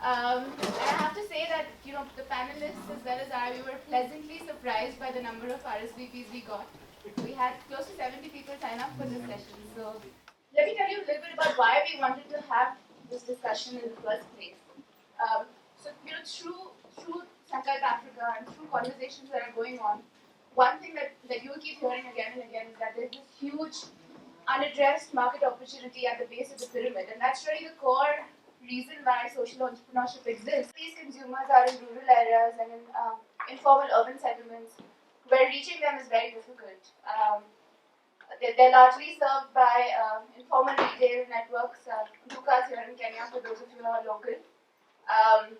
And I have to say that, the panelists as well as we were pleasantly surprised by the number of RSVPs we got. We had close to 70 people sign up for this session. So let me tell you a little bit about why we wanted to have this discussion in the first place. Through Sankalp Africa and through conversations that are going on, one thing that you will keep hearing again and again is that there's this huge unaddressed market opportunity at the base of the pyramid, and that's really the core reason why social entrepreneurship exists. These consumers are in rural areas and in informal urban settlements where reaching them is very difficult. They're largely served by informal retail networks, dukas here in Kenya, for those of you who are local. Um,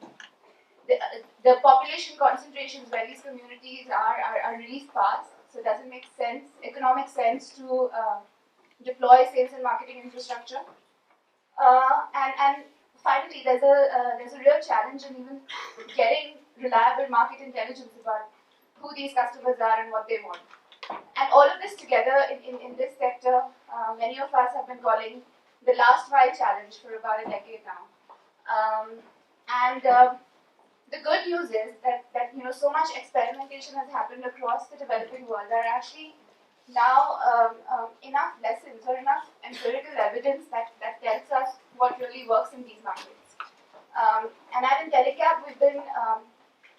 the population concentrations where these communities are really sparse, so it doesn't make sense, economic sense to deploy sales and marketing infrastructure. And finally, there's a real challenge in even getting reliable market intelligence about who these customers are and what they want. And all of this together in this sector, many of us have been calling the last mile challenge for about a decade now. The good news is that so much experimentation has happened across the developing world. There are actually now enough lessons or enough empirical evidence that tells us what really works in these markets. And at Intellicap, we've been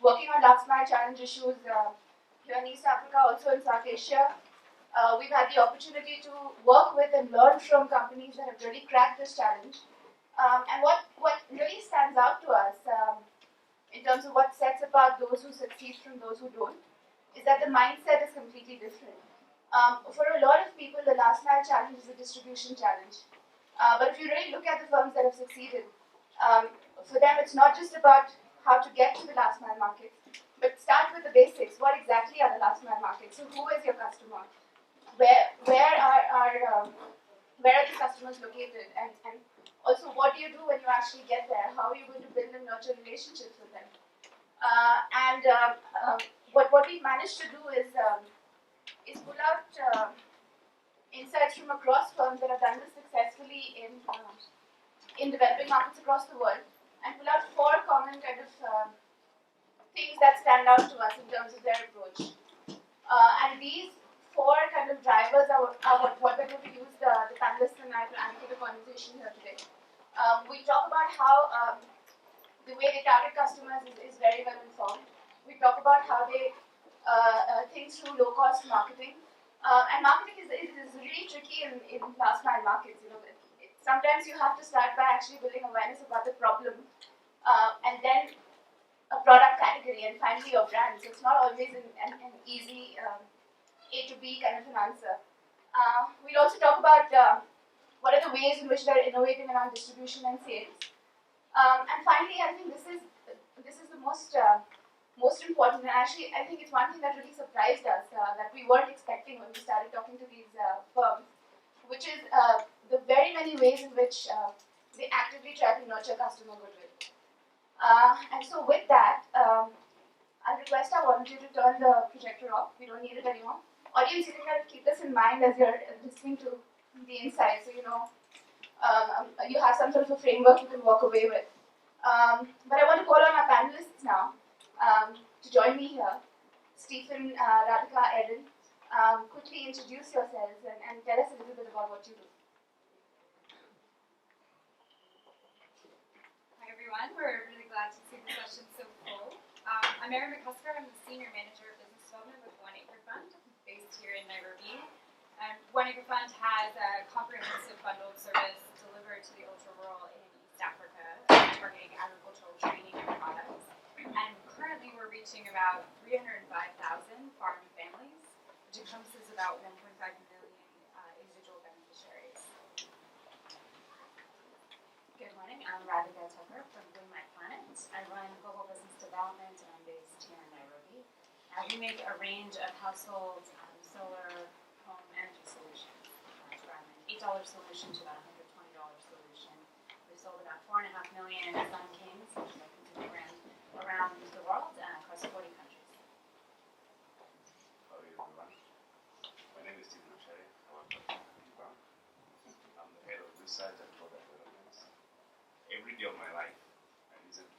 working on last mile challenge issues here in East Africa, also in South Asia. We've had the opportunity to work with and learn from companies that have really cracked this challenge. And what really stands out to us in terms of what sets apart those who succeed from those who don't is that the mindset is completely different. For a lot of people, the last mile challenge is a distribution challenge. But if you really look at the firms that have succeeded, for them it's not just about how to get to the last mile market, but start with the basics. What exactly are the last mile markets? So who is your customer? Where are these customers located? And also, what do you do when you actually get there? How are you going to build and nurture relationships with them? What we managed to do is pull out insights from across firms that have done this successfully in developing markets across the world, and pull out 4 common kind of things that stand out to us in terms of their approach. And these 4 kind of drivers are what we're going to use the panelists and I to anchor the conversation here today. We talk about how the way they target customers is very well informed. We talk about how they think through low-cost marketing. And marketing is really tricky in last mile markets. Sometimes you have to start by actually building awareness about the problem, and then a product category, and finally your brand. So it's not always an easy A to B kind of an answer. We'll also talk about what are the ways in which they're innovating around distribution and sales. And finally, I think this is the most important, and actually I think it's one thing that really surprised us that we weren't expecting when we started talking to these firms, which is the very many ways in which they actively try to nurture customer goodwill. And so with that, I'll request our volunteer to turn the projector off. We don't need it anymore. Audience, you can keep this in mind as you're listening to the insights, so you have some sort of a framework you can walk away with. But I want to call on our panelists now to join me here. Stephen, Radhika, Erin, quickly introduce yourselves and tell us a little bit about what you do. Hi everyone, we're really glad to see the session so full. I'm Erin McCusker. I'm the Senior Manager of Business Development with One Acre Fund, based here in Nairobi. One Acre Fund has a comprehensive bundled service delivered to the ultra-rural in East Africa, targeting agricultural training and products. And currently we're reaching about 305,000 farm families, which encompasses about 1.5 million individual beneficiaries. Good morning, I'm Radhika Tucker from Green My Planet. I run global business development and I'm based here in Nairobi. We make a range of household solar home energy solutions, from an $8 solution to about a $120 solution. We've sold about 4.5 million Sun Kings, which is a consumer brand, around the world across 40 countries. Hello everyone. My name is Stephen Oshari. I work for Sankalp. I'm the head of research and product development. Every day of my life, I listen to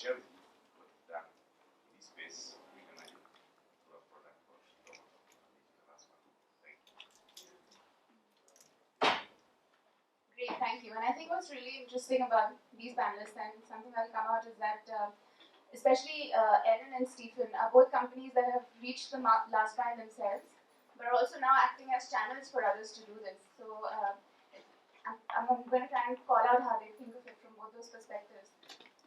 share with you what we've done in this space. We can do a product for the last one. Thank you. Great, thank you. And I think what's really interesting about these panelists and something that'll come out is that especially Erin and Stephen are both companies that have reached the last mile themselves, but are also now acting as channels for others to do this. So I'm going to try and call out how they think of it from both those perspectives.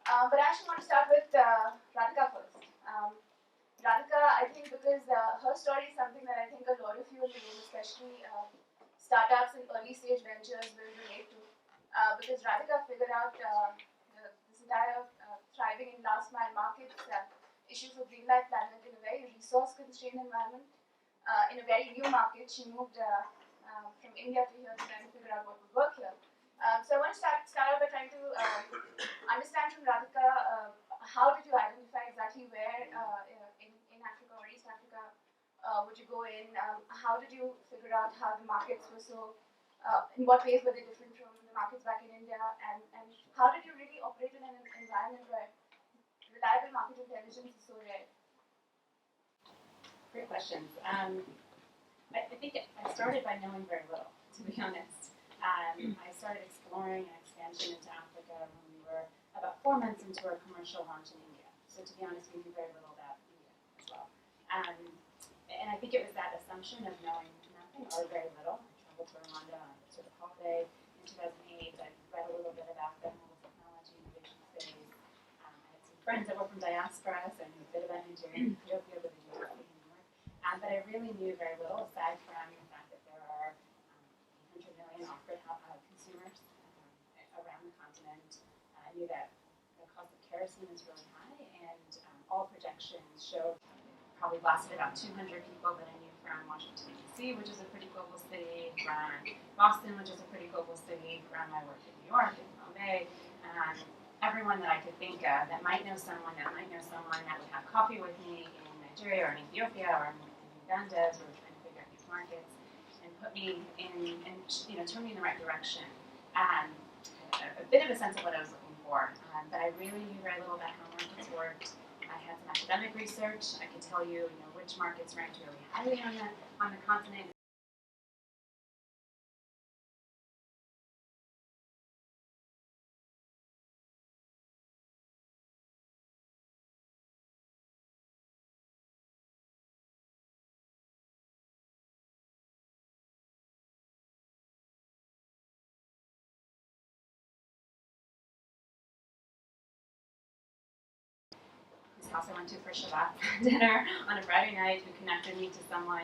But I actually want to start with Radhika first. Radhika, I think because her story is something that I think a lot of you in the room, especially startups and early stage ventures, will relate to. Because Radhika figured out this entire thriving in last mile markets, issues of green light planet in a very resource constrained environment. In a very new market, she moved from India to here to try to figure out what would work here. So I want to start out by trying to understand from Radhika, how did you identify exactly where in Africa or East Africa would you go in? How did you figure out how the markets were so, in what ways were they different from the markets back in India? And how did you really operate in an environment where reliable market intelligence is so rare? Great questions. I think I started by knowing very little, to be honest. I started exploring an expansion into Africa when we were about 4 months into our commercial launch in India. So to be honest, we knew very little about India as well. And I think it was that assumption of knowing nothing or very little. I traveled to Rwanda on sort of holiday in 2008. I read a little bit about the mobile technology innovation space. I had some friends that were from diaspora, so I knew a bit about Nigeria and Ethiopia, but but I really knew very little aside from the fact that there are 800 million off-grid consumers around the continent. I knew that the cost of kerosene is really high, and all projections showed probably blasted about 200 people that I knew from Washington, D.C., which is a pretty global city, from Boston, which is a pretty global city, from my work in New York, in Bombay, everyone that I could think of that might know someone that would have coffee with me in Nigeria or in Ethiopia or in Uganda as we were trying to figure out these markets, and put me in, and turn me in the right direction. A bit of a sense of what I was looking for, but I really knew very little about how markets worked. I had some academic research. I could tell you, which markets ranked really highly on the continent. This house I went to for Shabbat dinner on a Friday night who connected me to someone.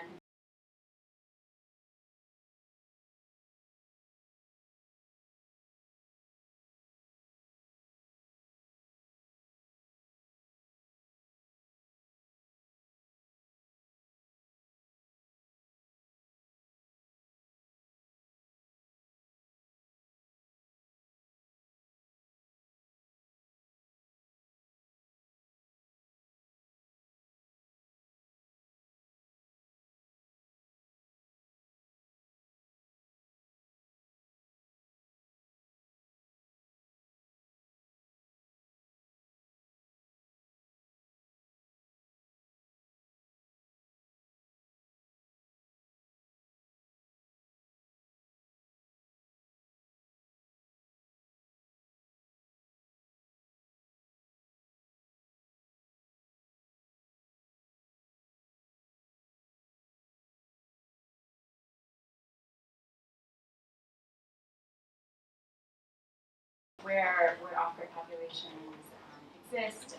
Where off-grid populations exist,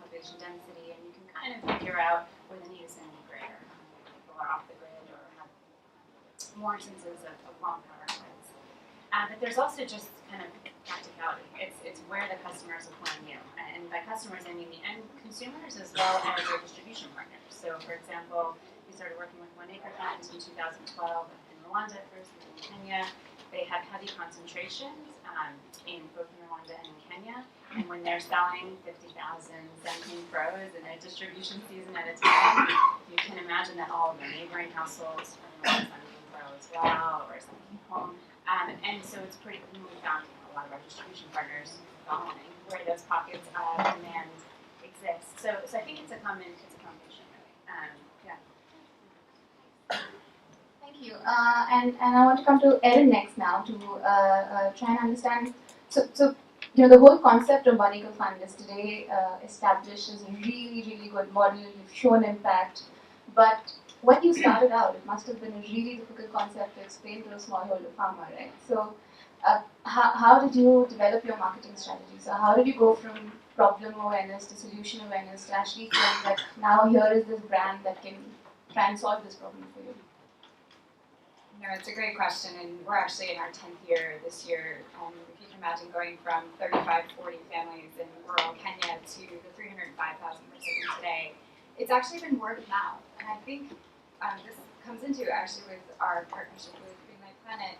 population density, and you can kind of figure out where the need is going to be greater. People are off the grid or have more instances of long power grids. But there's also just kind of practicality. It's where the customers are pulling you. And by customers, I mean the end consumers as well as their distribution partners. So, for example, we started working with One Acre Fund in 2012 in Rwanda first, and in Kenya. They have heavy concentrations in both Rwanda and in Kenya, and when they're selling 50,000 Sankalp pros in a distribution season at a time, you can imagine that all of the neighboring households are Sankalp pro as well, or Sankalp home, and so it's pretty, we found a a lot of our distribution partners following where those pockets of demand exist. So I think it's a combination, really. Yeah. Thank you. And I want to come to Erin next now to try and understand. So the whole concept of One Acre Fund is today established as a really good model. You've shown impact, but when you started out, it must have been a really difficult concept to explain to a smallholder farmer, right? So how did you develop your marketing strategy? So how did you go from problem awareness to solution awareness to actually saying that now here is this brand that can try and solve this problem for you? No, it's a great question, and we're actually in our 10th year this year. If you can imagine going from 35, 40 families in rural Kenya to the 305,000 we're serving today, it's actually been word of mouth. And I think this comes into actually with our partnership with Greenlight Planet.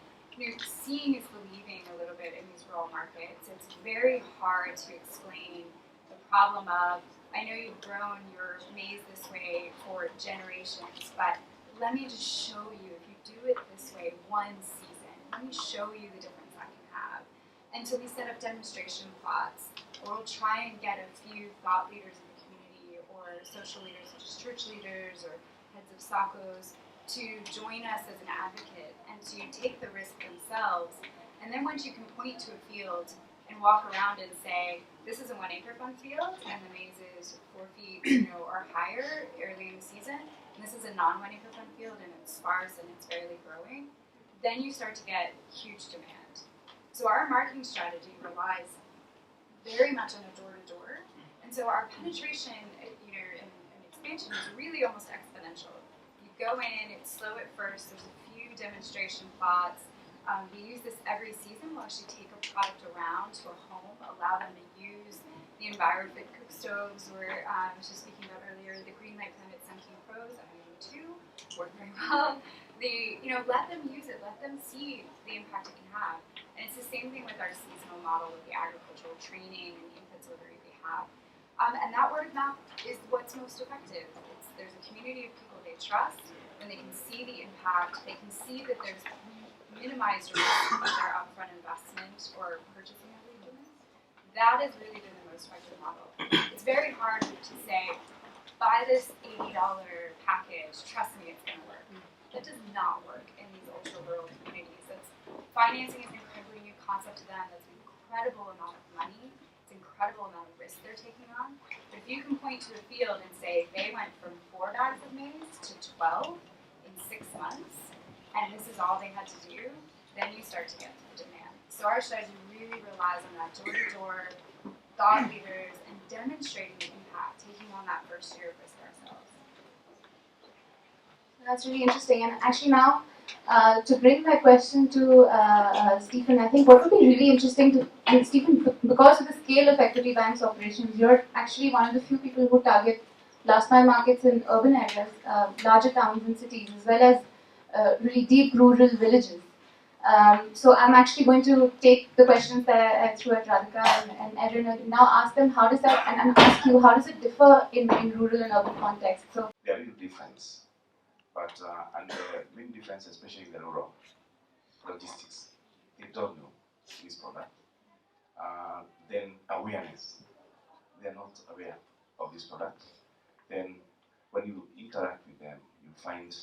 Seeing is believing a little bit in these rural markets. It's very hard to explain the problem of, I know you've grown your maize this way for generations, but let me just show you, if you do it this way one season, let me show you the difference that can have. And so we set up demonstration plots, or we'll try and get a few thought leaders in the community, or social leaders such as church leaders, or heads of SACCOs, to join us as an advocate and to take the risk themselves. And then once you can point to a field and walk around and say, this is a 1 acre fund field, and the maize is 4 feet or higher early in the season, and this is a non-1 acre fund field and it's sparse and it's barely growing, then you start to get huge demand. So our marketing strategy relies very much on a door-to-door, and so our penetration and expansion is really almost exponential. You go in, it's slow at first, there's a few demonstration plots. We use this every season. We'll actually take a product around to a home, allow them to use the EnviroFit cook stoves, or I was just speaking about earlier, the Greenlight Planet Sankalp Pros, I mean, too, work very well. Let them use it, let them see the impact it can have. And it's the same thing with our seasonal model with the agricultural training and the inputs delivery we have. And that word of mouth is what's most effective. There's a community of people they trust, when they can see the impact, they can see that there's minimized risk of their upfront investment or purchasing of the equipment. That has really been the most effective model. It's very hard to say, buy this $80 package, trust me, it's going to work. That does not work in these ultra-rural communities. Financing is an incredibly new concept to them. That's an incredible amount of money. It's an incredible amount of risk they're taking on. But if you can point to a field and say they went from 4 bags of maize to 12 in 6 months, and this is all they had to do, then you start to get the demand. So our strategy really relies on that door-to-door, thought leaders, and demonstrating the impact, taking on that first year of risk ourselves. That's really interesting. And actually now, to bring my question to Stephen, I think what would be really interesting to, and Stephen, because of the scale of Equity Bank's operations, you're actually one of the few people who target last mile markets in urban areas, larger towns and cities, as well as really deep rural villages. So I'm actually going to take the questions that I threw at Radhika and Erin and now ask them how does that, and ask you how does it differ in rural and urban context? So there is a difference, but and the main difference, especially in the rural logistics, they don't know this product. Then awareness, they are not aware of this product. Then when you interact with them, you find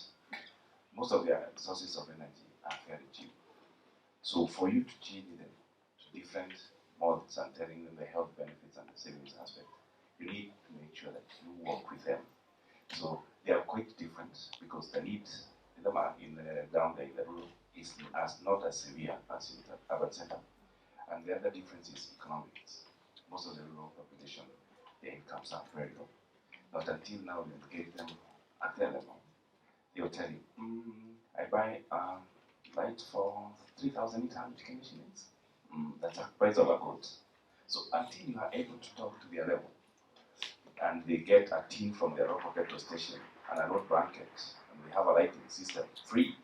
most of their sources of energy are fairly cheap. So for you to change them to different modes and telling them the health benefits and the savings aspect, you need to make sure that you work with them. So they are quite different because the need in the down there in the rural is not as severe as in the urban center. And the other difference is economics. Most of the rural population, their incomes are very low. Not until now you educate them at their level. They will tell you, I buy light for 3,800 Kenyan shillings. That's a price of a goat. So until you are able to talk to their level, and they get a tin from their local petrol station and a road blanket, and they have a lighting system free,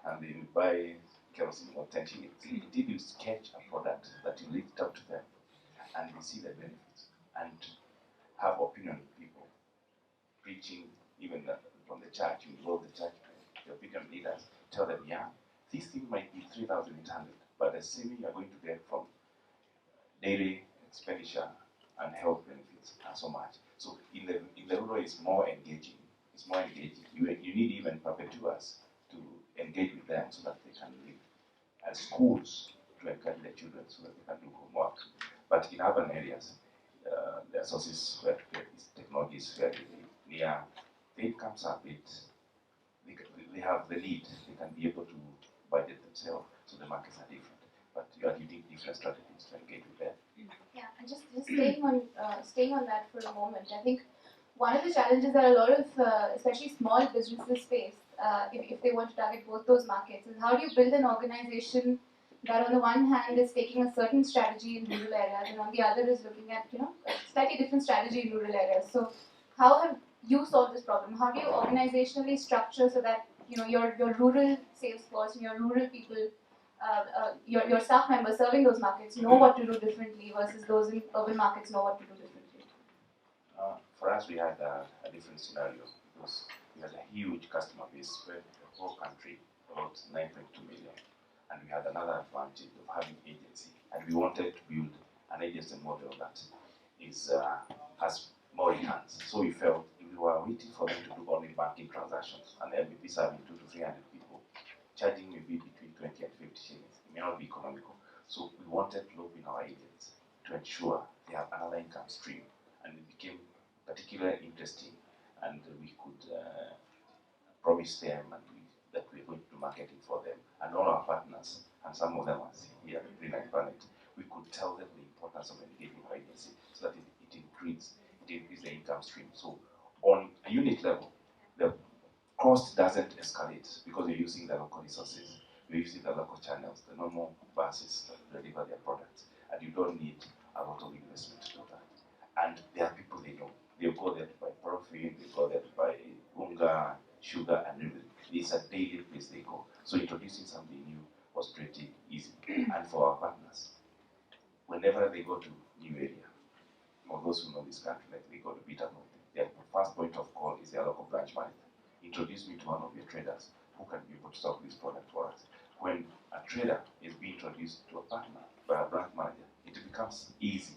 and they buy kerosene for 10 shillings. Until you sketch a product that you lift up to them, and they see the benefits, and have opinion people preaching, even from the church, you involve the church, the opinion leaders, tell them, yeah, this thing might be 3,800, but the saving you are going to get from daily expenditure and health benefits are so much. So in the rural, it's more engaging. It's more engaging. You need even perpetuals to engage with them so that they can live. And schools to encourage the children so that they can do homework. But in urban areas, the sources where technology is very near, the incomes are a bit, they have the need, they can be able to budget themselves, so the markets are different. But you are using different strategies to engage with them. Yeah, and just staying on that for a moment, I think one of the challenges that a lot of, especially small businesses face, if they want to target both those markets, is how do you build an organization that on the one hand is taking a certain strategy in rural areas and on the other is looking at, a slightly different strategy in rural areas. So how have you solved this problem? How do you organizationally structure so that, your rural sales force and your rural people, your staff members serving those markets know what to do differently versus those in urban markets know what to do differently? For us, we had a different scenario because we had a huge customer base spread the whole country, about 9.2 million. And we had another advantage of having agency. And we wanted to build an agency model that has more returns. So we felt if we were waiting for them to do only banking transactions, and they'll be serving 200 to 300 people, charging maybe between 20 and 50 shillings. It may not be economical. So we wanted to loop in our agents to ensure they have another income stream. And it became particularly interesting. And we could promise them that we're going to do marketing for them. And all our partners, and some of them are here at Green Light Planet, we could tell them the importance of engaging our agency so that it increases the income stream. So on a unit level, the cost doesn't escalate because you're using the local resources, you're using the local channels, the normal buses that deliver their products, and you don't need a lot of investment to do that. And there are people they know. They go there to buy paraffin, they go there to buy unga, sugar, and everything. It's a daily place they go. So introducing something new was pretty easy. And for our partners, whenever they go to new area, or those who know this country, like they go to Bitternote, their first point of call is their local branch manager. Introduce me to one of your traders who can be able to stock this product for us. When a trader is being introduced to a partner by a branch manager, it becomes easy.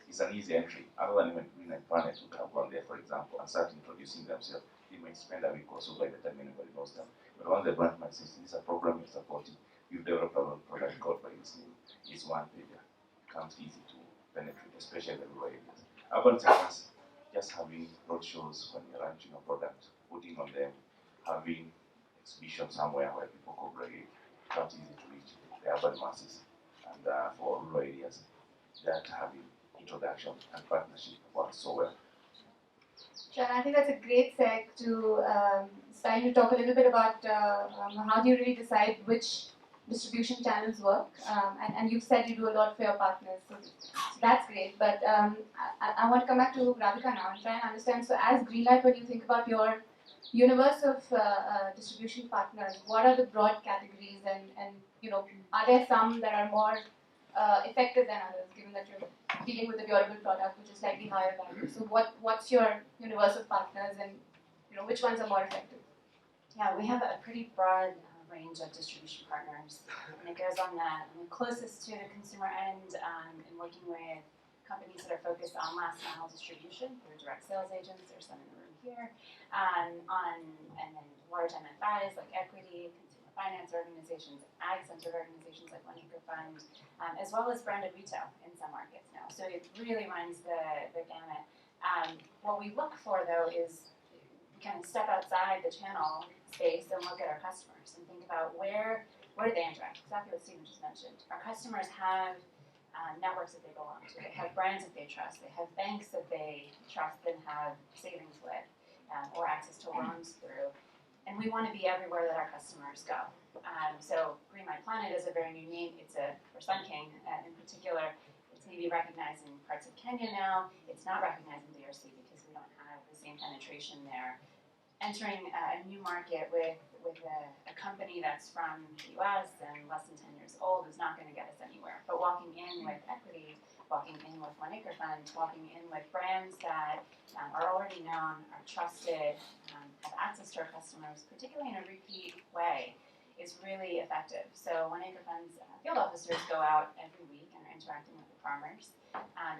It's an easy entry. Other than when Green and Planet would have gone there, for example, and start introducing themselves, they might spend a week or so by the time anybody knows them. But once the branch manager says, this is a program you're supporting, you've developed a product called by this name, it's one pager. It becomes easy to penetrate, especially the rural areas. Urban centers, just having roadshows when you're launching a product, putting on them, having exhibition somewhere where people congregate, becomes easy to reach the urban masses. And for rural areas, that having introduction and partnership works so well. Sure, I think that's a great seg to start to talk a little bit about how do you really decide which distribution channels work. And you said you do a lot for your partners, so that's great. But I want to come back to Radhika now and try and understand. So as Greenlight, when you think about your universe of distribution partners, what are the broad categories and are there some that are more effective than others, given that you're dealing with a durable product which is slightly higher value? So what's your universe of partners and which ones are more effective? Yeah, we have a pretty broad range of distribution partners, and it goes on the closest to the consumer end in working with companies that are focused on last mile distribution through direct sales agents. There's some in the room here, and then large MFIs like equity, consumer finance organizations, ag-centered organizations like One Acre Fund, as well as branded retail in some markets now. So it really runs the gamut. What we look for though is kind of step outside the channel space and look at our customers and think about where do they interact. Exactly what Stephen just mentioned. Our customers have networks that they belong to. They have brands that they trust. They have banks that they trust and have savings with or access to loans through. And we want to be everywhere that our customers go. So Green My Planet is a very new name. It's for Sun King in particular. It's maybe recognized in parts of Kenya now. It's not recognized in DRC because we don't have the same penetration there. Entering a new market with a company that's from the US and less than 10 years old is not going to get us anywhere. But walking in with equity, walking in with One Acre Fund, walking in with brands that are already known, are trusted, have access to our customers, particularly in a repeat way, is really effective. So One Acre Fund's field officers go out every week and are interacting with the farmers.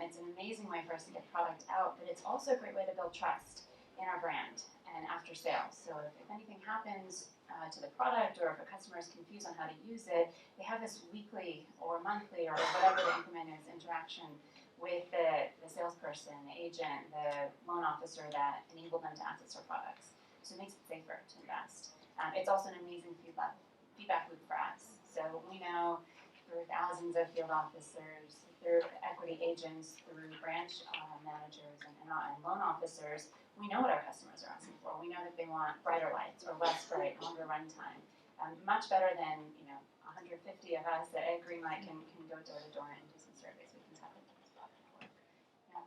It's an amazing way for us to get product out, but it's also a great way to build trust in our brand and after sales. So if anything happens to the product, or if a customer is confused on how to use it, they have this weekly or monthly or whatever the increment is interaction with the salesperson, the agent, the loan officer that enabled them to access our products. So it makes it safer to invest. It's also an amazing feedback loop for us. So we know through thousands of field officers, through equity agents, through branch managers and loan officers, we know what our customers are asking for. We know that they want brighter lights or less bright, longer runtime. Much better than 150 of us at Greenlight can go door to door and do some surveys. We can tap into this product work.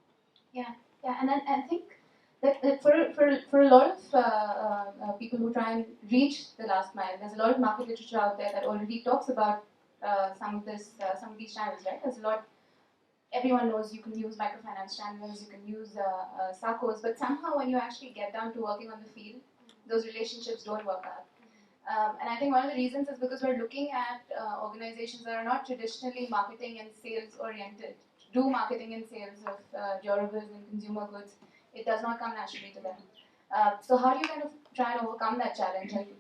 Yeah, and then I think that for a lot of people who try and reach the last mile, there's a lot of market literature out there that already talks about some of these channels, right? There's a lot. Everyone knows you can use microfinance channels, you can use SACCOs, but somehow when you actually get down to working on the field, those relationships don't work out. And I think one of the reasons is because we're looking at organizations that are not traditionally marketing and sales oriented, do marketing and sales of durables and consumer goods. It does not come naturally to them. So how do you kind of try and overcome that challenge? Like,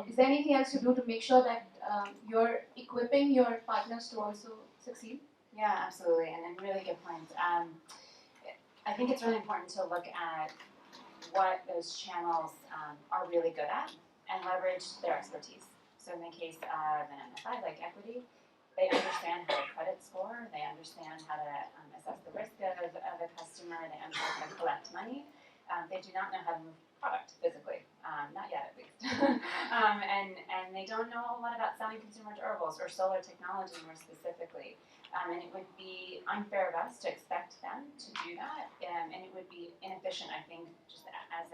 is there anything else you do to make sure that you're equipping your partners to also succeed? Yeah, absolutely, and really good point. I think it's really important to look at what those channels are really good at and leverage their expertise. So in the case of an MFI like Equity, they understand how to credit score, they understand how to assess the risk of a customer, they understand how to collect money. They do not know how to move product physically, not yet at least. And they don't know a whole lot about selling consumer durables or solar technology more specifically. And it would be unfair of us to expect them to do that, and it would be inefficient, I think, just as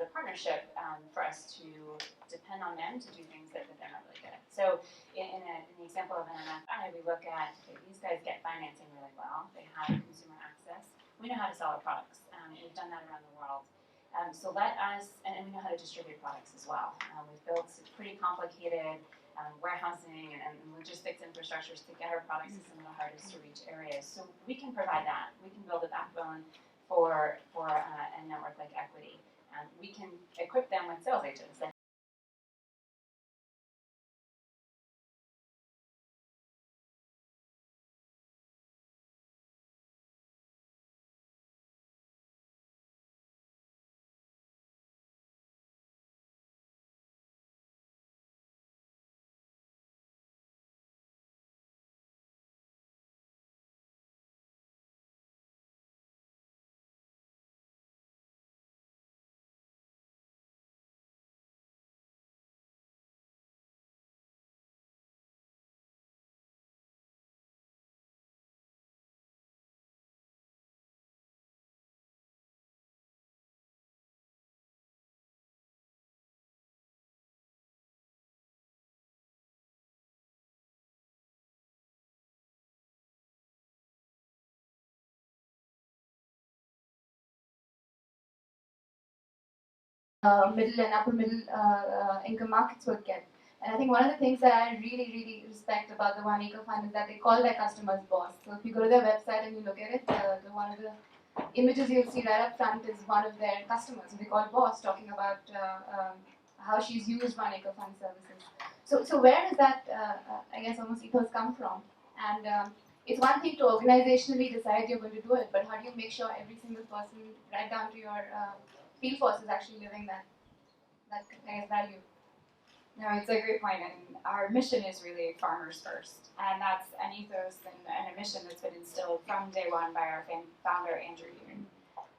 a partnership for us to depend on them to do things that they're not really good at. So in the example of an MFI, we look at, okay, these guys get financing really well, they have consumer access, we know how to sell our products, we've done that around the world. So let us, and we know how to distribute products as well. We've built some pretty complicated warehousing and logistics infrastructures to get our products in some of the hardest to reach areas. So we can provide that. We can build a backbone for a network like Equity. We can equip them with sales agents. Middle and upper middle income markets would get. And I think one of the things that I really, really respect about the One Acre Fund is that they call their customers boss. So if you go to their website and you look at it, one of the images you'll see right up front is one of their customers who they call boss, talking about how she's used One Acre Fund services. So where does that, I guess, almost ethos come from? And it's one thing to organizationally decide you're going to do it, but how do you make sure every single person, right down to your field force, is actually living that I guess, value? No, it's a great point, and our mission is really farmers first, and that's an ethos and a mission that's been instilled from day one by our founder, Andrew Yoon.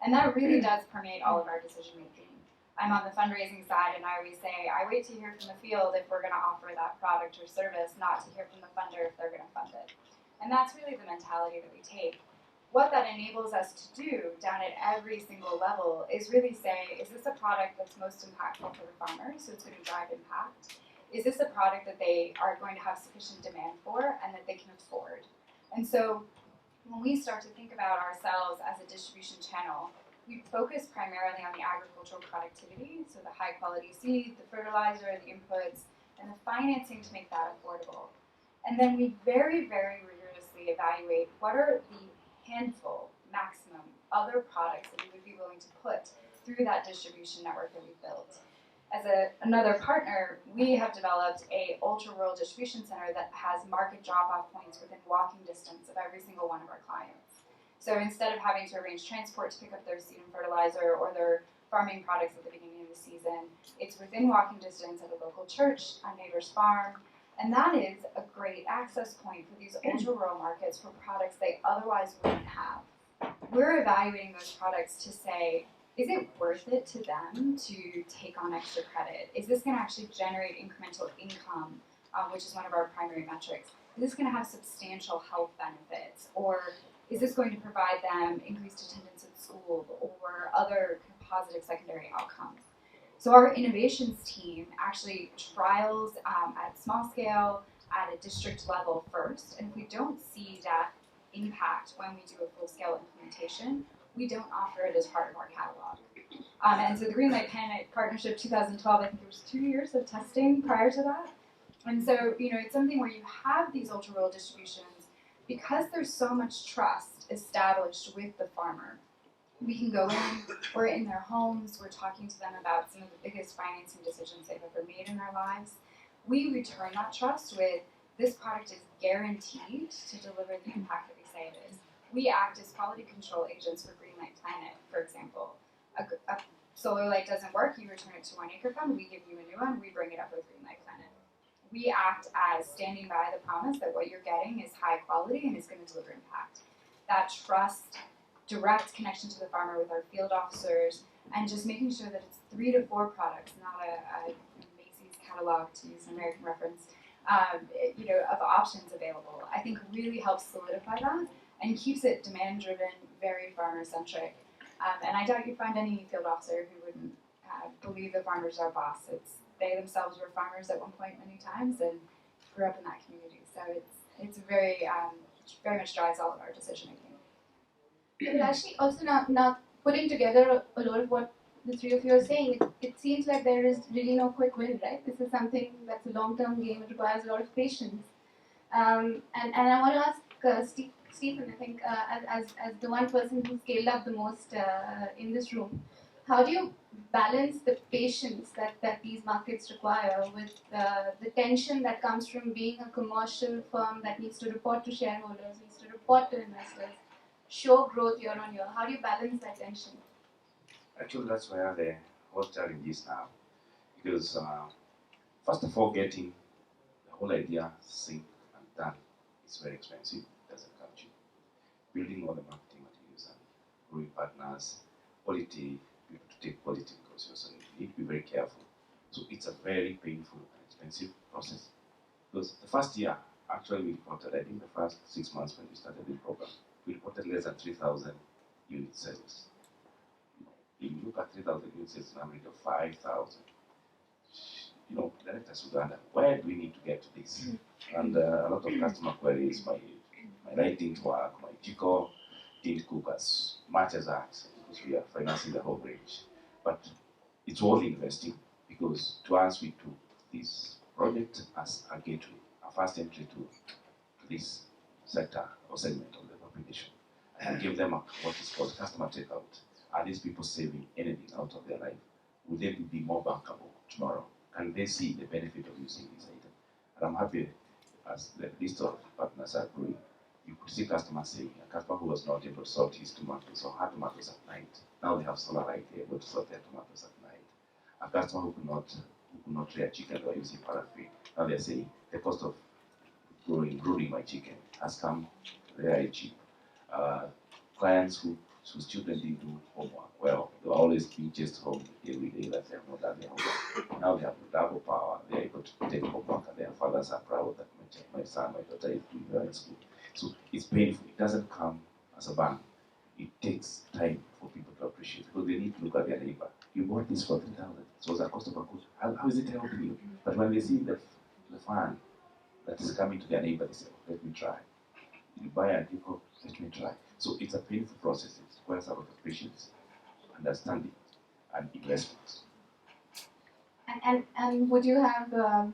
And that really does permeate all of our decision making. I'm on the fundraising side, and I always say, I wait to hear from the field if we're going to offer that product or service, not to hear from the funder if they're going to fund it. And that's really the mentality that we take. What that enables us to do down at every single level is really say, is this a product that's most impactful for the farmer, so it's going to drive impact? Is this a product that they are going to have sufficient demand for and that they can afford? And so when we start to think about ourselves as a distribution channel, we focus primarily on the agricultural productivity, so the high quality seed, the fertilizer, the inputs, and the financing to make that affordable. And then we very, very rigorously we evaluate what are the handful, maximum, other products that we would be willing to put through that distribution network that we've built. As another partner, we have developed a ultra-rural distribution center that has market drop-off points within walking distance of every single one of our clients. So instead of having to arrange transport to pick up their seed and fertilizer or their farming products at the beginning of the season, it's within walking distance at a local church, a neighbor's farm, and that is a great access point for these ultra-rural markets for products they otherwise wouldn't have. We're evaluating those products to say, is it worth it to them to take on extra credit? Is this going to actually generate incremental income, which is one of our primary metrics? Is this going to have substantial health benefits? Or is this going to provide them increased attendance at school or other positive secondary outcomes? So our innovations team actually trials at small scale, at a district level first, and if we don't see that impact when we do a full-scale implementation, we don't offer it as part of our catalog. And so the Green Light Planet Partnership 2012, I think there was 2 years of testing prior to that. And so, it's something where you have these ultra-rural distributions, because there's so much trust established with the farmer. We can go in, we're in their homes, we're talking to them about some of the biggest financing decisions they've ever made in their lives. We return that trust with, this product is guaranteed to deliver the impact that we say it is. We act as quality control agents for Green Light Planet, for example. A solar light doesn't work, you return it to 1 Acre Fund, we give you a new one, we bring it up with Green Light Planet. We act as standing by the promise that what you're getting is high quality and is going to deliver impact. That trust, direct connection to the farmer with our field officers, and just making sure that it's 3 to 4 products, not a Macy's catalog, to use an American reference, of options available, I think really helps solidify that and keeps it demand-driven, very farmer-centric. And I doubt you'd find any field officer who wouldn't believe the farmer's our boss. They themselves were farmers at one point many times and grew up in that community. So it's very much drives all of our decision making. Actually, also now putting together a lot of what the three of you are saying, it seems like there is really no quick win, right? This is something that's a long-term game. It requires a lot of patience. And I want to ask Stephen, I think, as the one person who scaled up the most in this room, how do you balance the patience that these markets require with the tension that comes from being a commercial firm that needs to report to shareholders, needs to report to investors, show growth year on year? How do you balance that tension? Actually, that's where the whole challenge is now. Because, first of all, getting the whole idea synced and done is very expensive. It doesn't come cheap. Building all the marketing materials and growing partners, quality, people to take quality because you need to be very careful. So it's a very painful and expensive process. Because the first year, actually we reported, I think the first 6 months when we started the program, we reported less than 3,000 unit sales. If you look at 3,000 unit sales, an average of 5,000, directors would wonder, where do we need to get to this? And a lot of customer queries, my light didn't work, my Chico didn't cook as much as that, because we are financing the whole range. But it's worth investing, because to us we took this project as a gateway, a first entry to this sector or segment of the population, and give them what is called customer takeout. Are these people saving anything out of their life? Will they be more bankable tomorrow? Can they see the benefit of using this item? And I'm happy, as the list of partners are growing, you could see customers saying, a customer who was not able to sort his tomatoes or had tomatoes at night, now they have solar light, they're able to sort their tomatoes at night. A customer who could not rear chicken or using paraffin, now they're saying, the cost of brooding my chicken has come very cheap. Clients whose children didn't do homework well, they were always being chased home every day that they have not done their homework. Now they have double power, they're able to take homework, and their fathers are proud that my son, my daughter is doing well in school. So it's painful, it doesn't come as a bang. It takes time for people to appreciate, because they need to look at their neighbor. You bought this for 3,000, so it's a cost of a good. How is it helping you? But when they see the fan that is coming to their neighbor, they say, oh, let me try. You buy a Chico, let me try. So it's a painful process. It requires a lot of patience, understanding, and investment. And would you have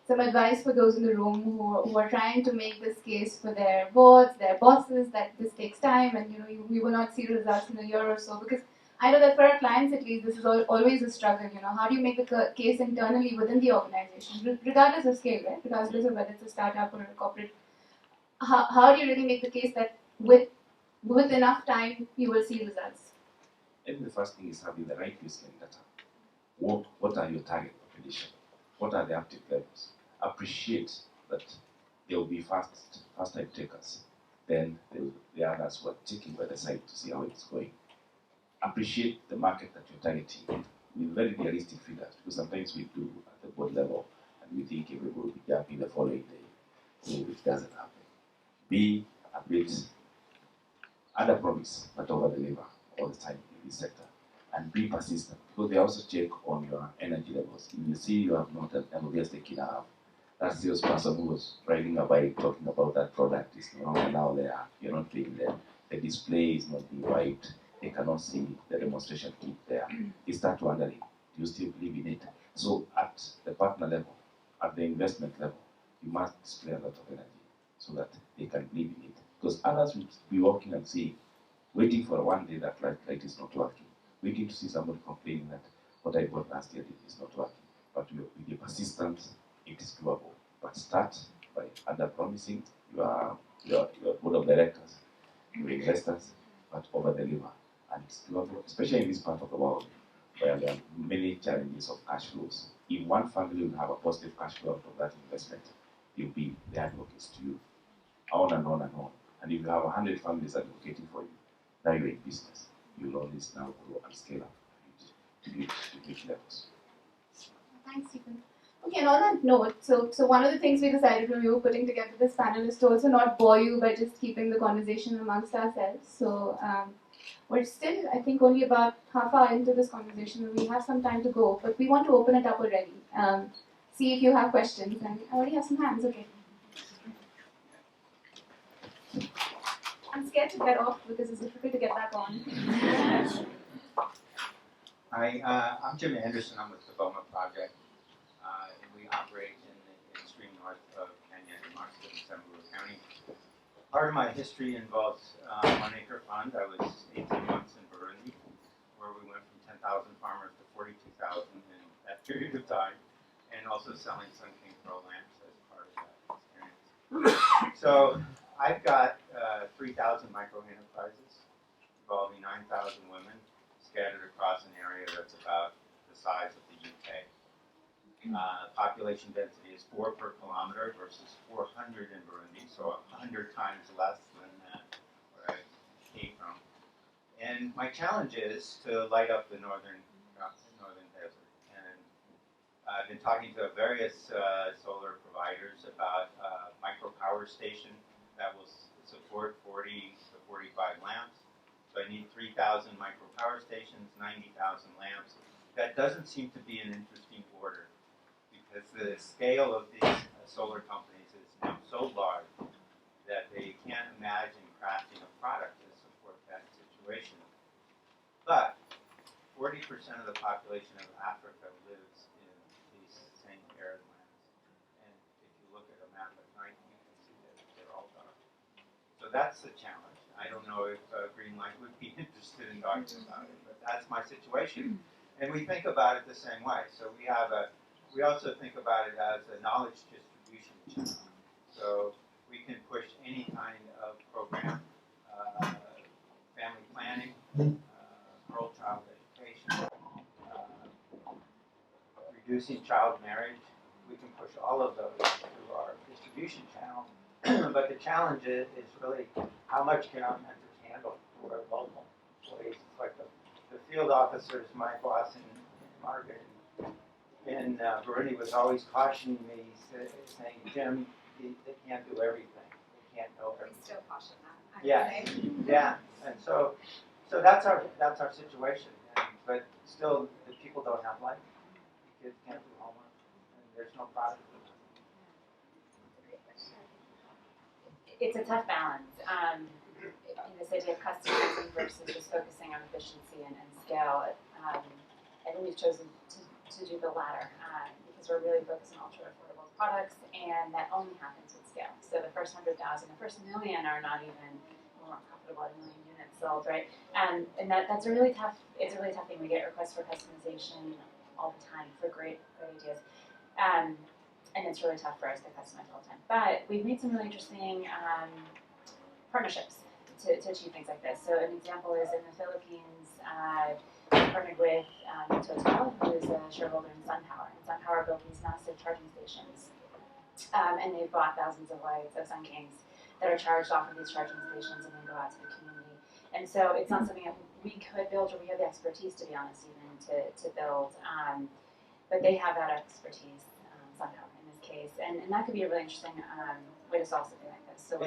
some advice for those in the room who are trying to make this case for their boards, their bosses, that this takes time and we will not see results in a year or so? Because I know that for our clients at least, this is always a struggle. How do you make the case internally within the organization, regardless of scale, right? Regardless of whether it's a startup or a corporate. How do you really make the case that with enough time you will see results? I think the first thing is having the right baseline data. What are your target population? What are the active levels? Appreciate that there will be fast time takers. Then the others who are taking by the side to see how it's going. Appreciate the market that you're targeting with very realistic figures, because sometimes we do at the board level and we think everybody will be jumping the following day, so it doesn't happen. Be a bit under promise but over deliver all the time in this sector, and be persistent, because they also check on your energy levels. If you see you have not obviously taken up, that salesperson who was riding a bike talking about that product is no longer now there. You're not being there. The display is not being wiped. They cannot see the demonstration kit there. They start wondering, do you still believe in it? So at the partner level, at the investment level, you must display a lot of energy so that they can believe in it. Because others will be walking and seeing, waiting for one day that light is not working, waiting to see somebody complaining that what I bought last year is not working. But with your persistence, it is doable. But start by under-promising your board of directors, your investors, but over-deliver. And it's doable, especially in this part of the world where there are many challenges of cash flows. If one family will have a positive cash flow out of that investment, they'll be the advocates to you, on and on and on. And if you have 100 families advocating for you, now you're in business. You'll always now grow and scale up to big levels. Thanks, Stephen. Okay, and on that note, so one of the things we decided when we were putting together this panel is to also not bore you by just keeping the conversation amongst ourselves. So we're still, I think, only about half hour into this conversation. We have some time to go, but we want to open it up already. See if you have questions, and I already have some hands. Okay. I'm scared to get off because it's difficult to get back on. Hi, I'm Jim Anderson. I'm with the Boma Project. And we operate in the extreme north of Kenya in Marsabit and Samburu County. Part of my history involves 1 acre fund. I was 18 months in Burundi, where we went from 10,000 farmers to 42,000 in that period of time, and also selling Sun King Pearl lamps as part of that experience. So I've got 3,000 micro enterprises involving 9,000 women scattered across an area that's about the size of the UK. Population density is 4 per kilometer versus 400 in Burundi, so 100 times less than where I came from. And my challenge is to light up the northern desert. And I've been talking to various solar providers about a micro power station that will support 40 to 45 lamps. So I need 3,000 micro power stations, 90,000 lamps. That doesn't seem to be an interesting order, because the scale of these solar companies is now so large that they can't imagine crafting a product to support that situation. But 40% of the population of Africa lives in these same arid lands. And if you look at a map at night, you can see that they're all dark. So that's the challenge. I don't know if Greenlight would be interested in talking about it, but that's my situation. And we think about it the same way. So we also think about it as a knowledge distribution channel. So we can push any kind of program, family planning, rural child education, reducing child marriage. We can push all of those through our distribution channel. But the challenge is really how much can our mentors handle who are local employees. It's like the field officers, my boss in Margaret in Burundi was always cautioning me, saying, Jim, they can't do everything. They can't know everything. Still caution that. Yeah. And so that's our situation. But still, the people don't have life. The kids can't do homework, and there's no product. It's a tough balance. In this idea of customizing versus just focusing on efficiency and scale. I think we've chosen to do the latter because we're really focused on ultra affordable products, and that only happens with scale. So the first 100,000, the first million are not even more profitable at 1 million units sold, right? And that's a really tough. It's a really tough thing. We get requests for customization all the time for great ideas, and it's really tough for us to customize all the time. But we've made some really interesting partnerships to achieve things like this. So an example is in the Philippines. We partnered with Total, who is a shareholder in SunPower. And SunPower built these massive charging stations. And they've bought thousands of lights of Sun Kings that are charged off of these charging stations and then go out to the community. And so it's not something that we could build, or we have the expertise, to be honest, even to build. But they have that expertise, SunPower in this case. And that could be a really interesting way to solve something like this. So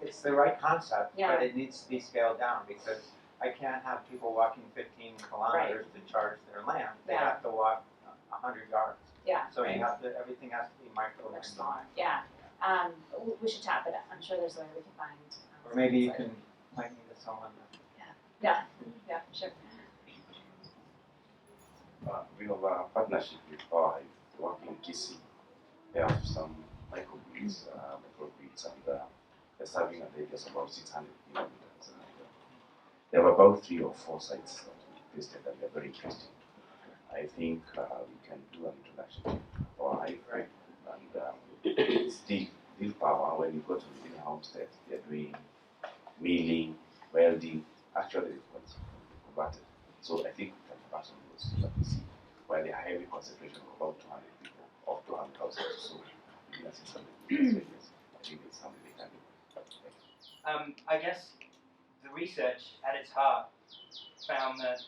it's the right concept, Yeah. but it needs to be scaled down, because I can't have people walking 15 kilometers to charge their lamp. They have to walk 100 yards. Yeah. So you have to, everything has to be micro. Much smaller. Yeah. We should chat, but I'm sure there's a way we can find. Or maybe you can point me to someone. Yeah, sure. We have a partnership with Power working in Kisi. They have some microgrids, and they're serving a radius of about 600 kilometers. They have about 3 or 4 sites that we tested that are very interesting. I think we can do an introduction to Power Hive, and Steel Power. When you go to the homestead, they're doing milling, welding. Actually, it's converted. So I think we can pass on those so that we see where they are heavy concentration of about 200 people, of 200,000 or so, within a 600 meters radius. I think it's something they can do. I guess the research at its heart found that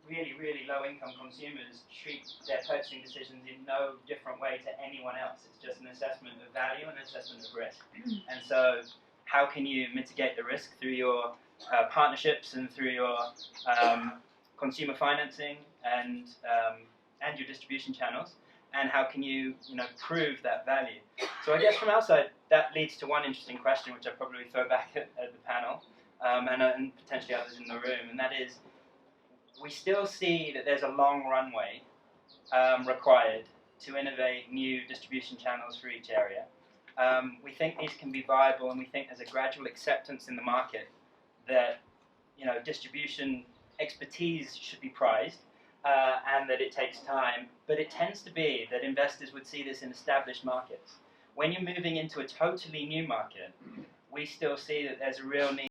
really, really low-income consumers treat their purchasing decisions in no different way to anyone else. It's just an assessment of value and an assessment of risk. And so how can you mitigate the risk through your partnerships and through your consumer financing and your distribution channels? And how can you prove that value? So I guess from our side, that leads to one interesting question, which I'll probably throw back at the panel and potentially others in the room, and that is, we still see that there's a long runway required to innovate new distribution channels for each area. We think these can be viable, and we think there's a gradual acceptance in the market that distribution expertise should be prized, and that it takes time. But it tends to be that investors would see this in established markets. When you're moving into a totally new market, we still see that there's a real need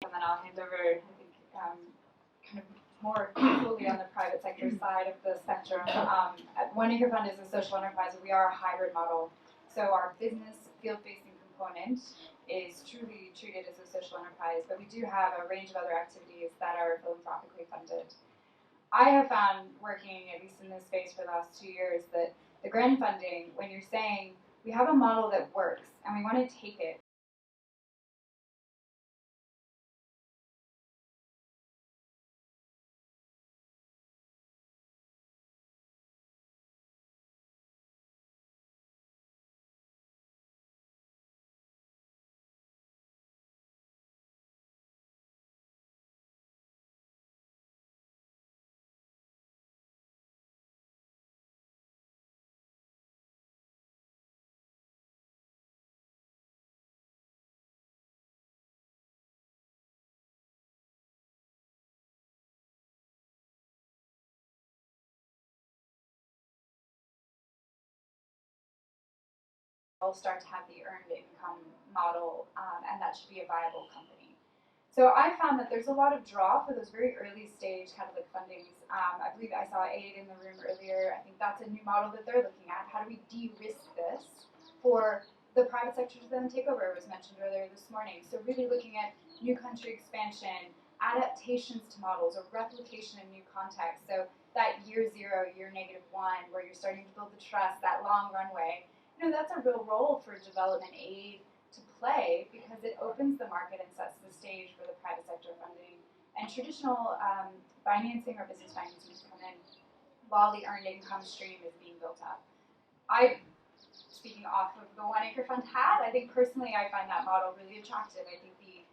and then I'll hand over, I think, kind of more fully on the private sector side of the spectrum. One Acre Fund is a social enterprise. We are a hybrid model. So our business field-facing component is truly treated as a social enterprise, but we do have a range of other activities that are philanthropically funded. I have found, working at least in this space for the last 2 years, that the grant funding, when you're saying we have a model that works and we want to take it will start to have the earned income model, and that should be a viable company. So I found that there's a lot of draw for those very early stage catalytic fundings. I believe I saw Aid in the room earlier. I think that's a new model that they're looking at. How do we de-risk this for the private sector to then take over? It was mentioned earlier this morning. So really looking at new country expansion, adaptations to models, or replication in new contexts. So that year zero, year -1, where you're starting to build the trust, that long runway, that's a real role for development aid to play, because it opens the market and sets the stage for the private sector funding and traditional financing or business financing to come in while the earned income stream is being built up. Speaking off of the One Acre Fund hat, I think personally I find that model really attractive. I think the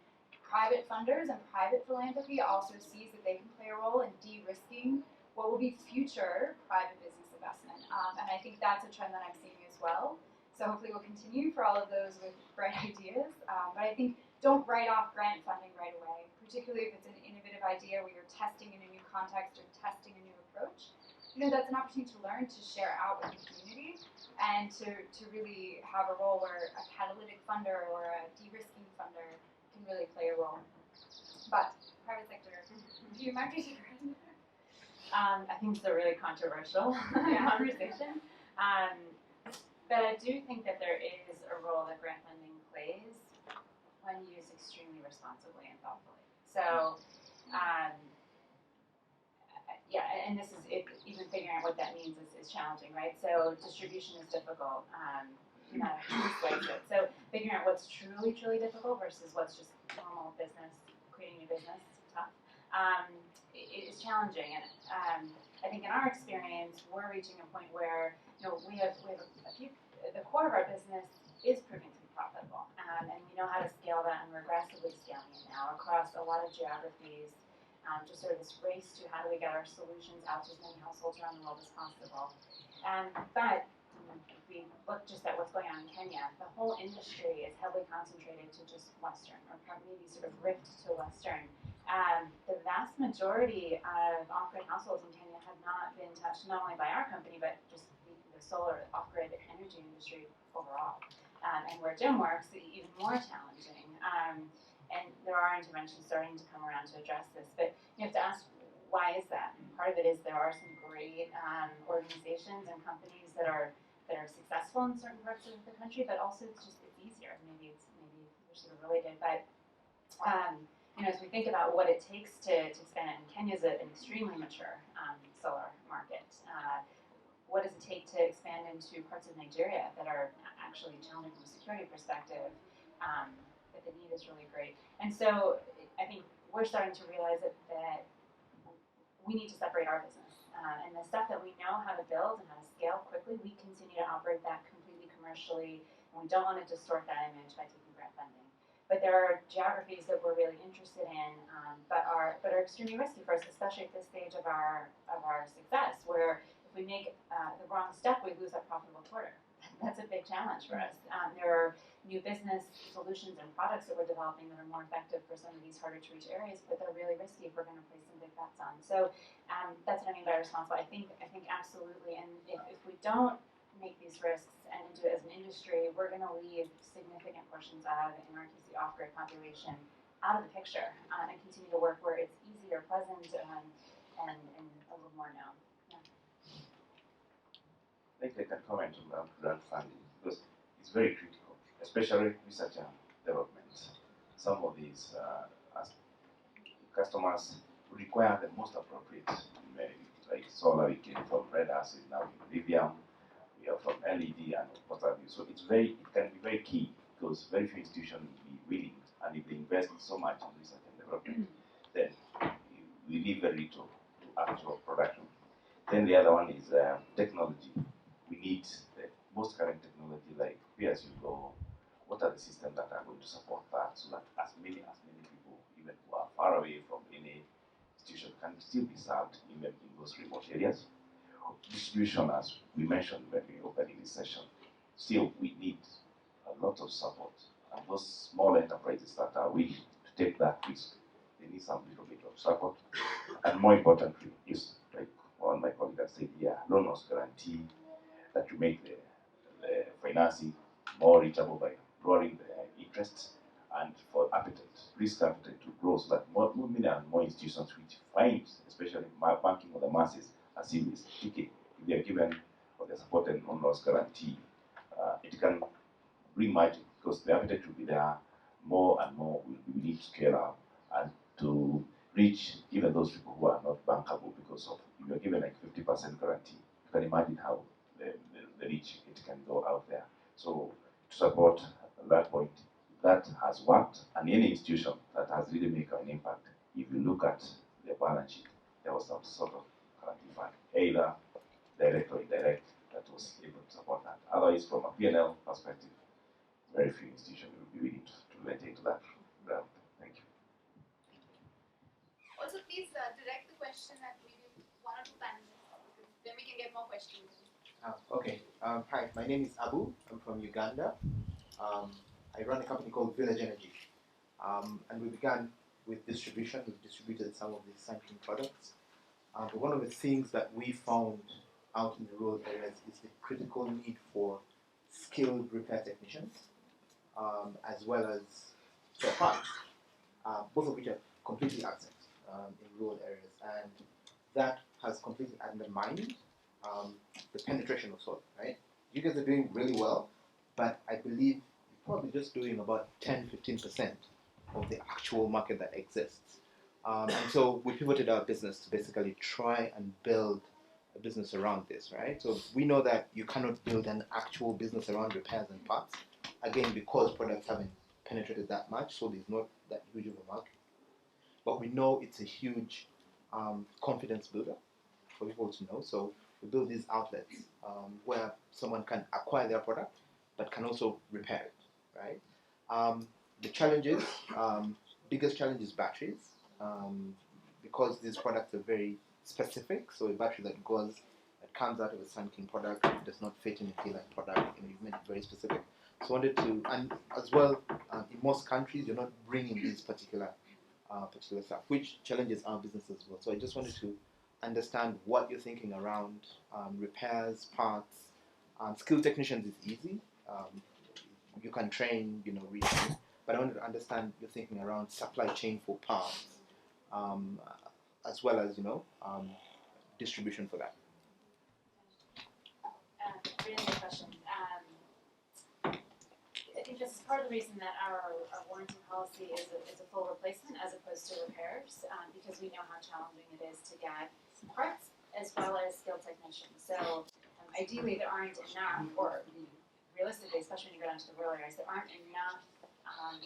private funders and private philanthropy also sees that they can play a role in de-risking what will be future private business investment. And I think that's a trend that I'm seeing as well. So hopefully we'll continue for all of those with bright ideas. But I think don't write off grant funding right away, particularly if it's an innovative idea where you're testing in a new context or testing a new approach. That's an opportunity to learn, to share out with the community, and to really have a role where a catalytic funder or a de-risking funder can really play a role. But private sector, do you mind taking I think it's a really controversial conversation. But I do think that there is a role that grant funding plays when used extremely responsibly and thoughtfully. So, yeah, and this is even figuring out what that means is challenging, right? So distribution is difficult. No matter who slice it. So figuring out what's truly, truly difficult versus what's just normal business, creating new business, tough. It is challenging, and I think in our experience, we're reaching a point where we have a few. The core of our business is proving to be profitable, and we know how to scale that, and we're aggressively scaling it now across a lot of geographies. Just sort of this race to how do we get our solutions out to as many households around the world as possible. But if we look just at what's going on in Kenya, the whole industry is heavily concentrated to just Western, or maybe sort of rift to Western. The vast majority of off-grid households in Kenya have not been touched, not only by our company, but just the solar off-grid energy industry overall. And where Jim works, even more challenging. And there are interventions starting to come around to address this. But you have to ask, why is that? And part of it is there are some great organizations and companies that are successful in certain parts of the country, but also it's easier. Maybe they're sort of related. But as we think about what it takes to expand it, and Kenya's an extremely mature solar market. What does it take to expand into parts of Nigeria that are actually challenging from a security perspective? But the need is really great. And so I think we're starting to realize that we need to separate our business. And the stuff that we know how to build and how to scale quickly, we continue to operate that completely commercially, and we don't want to distort that image by taking grant funding. But there are geographies that we're really interested in, but are extremely risky for us, especially at this stage of our success, where if we make the wrong step, we lose that profitable quarter. That's a big challenge for us. There are new business solutions and products that we're developing that are more effective for some of these harder to reach areas, but they're really risky if we're going to place some big bets on. So that's what I mean by responsible. I think absolutely, and if we don't make these risks and do it as an industry, we're going to leave significant portions of, in our case, the off-grid population out of the picture, and continue to work where it's easier, pleasant, and a little more known. I think I can comment on grant funding because it's very critical, especially research and development. Some of these customers require the most appropriate, like solar, we came from red acid, now lithium, we are from LED and what have you. So it can be very key because very few institutions will be willing, and if they invest so much in research and development, then we leave very little to actual production. Then the other one is technology. We need the most current technology, like pay-as-you-go. What are the systems that are going to support that, so that as many people, even who are far away from any institution, can still be served even in those remote areas. Distribution, as we mentioned when we opened this session, still we need a lot of support. And those small enterprises that are willing to take that risk, they need some little bit of support. And more importantly, is like one of my colleagues said, loan loss guarantee, that you make the financing more reachable by lowering the interest and for risk appetite to grow, so that more and more institutions which find, especially banking of the masses, as if it's sticky, if they are given or they're supported non-loss guarantee, it can bring margin because the appetite will be there. More and more we need to scale up and to reach even those people who are not bankable because of if you're given like 50% guarantee, you can imagine how the reach it can go out there. So to support that point, that has worked, and any institution that has really made an impact, if you look at the balance sheet, there was some sort of guarantee fund, either direct or indirect, that was able to support that. Otherwise, from a P&L perspective, very few institutions will be willing to let into that realm. Thank you. Also, please direct the question at maybe one or two panelists, because then we can get more questions. Okay. Hi, my name is Abu. I'm from Uganda. I run a company called Village Energy. And we began with distribution. We've distributed some of the Sankalp products. But one of the things that we found out in the rural areas is the critical need for skilled repair technicians, as well as spare parts, both of which are completely absent in rural areas. And that has completely undermined the penetration of solar, right? You guys are doing really well, but I believe you're probably just doing about 10-15% of the actual market that exists. And so we pivoted our business to basically try and build a business around this, right? So we know that you cannot build an actual business around repairs and parts, again, because products haven't penetrated that much, so there's not that huge of a market. But we know it's a huge confidence builder for people to know. So we build these outlets where someone can acquire their product, but can also repair it, right? The challenges, biggest challenge is batteries, because these products are very specific. So a battery that comes out of a Sun King product does not fit in a T-Line product. You've made it very specific. So I wanted to, and as well, in most countries, you're not bringing these particular stuff, which challenges our business as well. So I just wanted to understand what you're thinking around repairs, parts. Skilled technicians is easy. You can train, retrain. But I wanted to understand your thinking around supply chain for parts, as well as, distribution for that. Really good question. I think this is part of the reason that our warranty policy is a full replacement as opposed to repairs, because we know how challenging it is to get parts as well as skilled technicians. So ideally there aren't enough, or realistically, especially when you go down to the rural areas, there aren't enough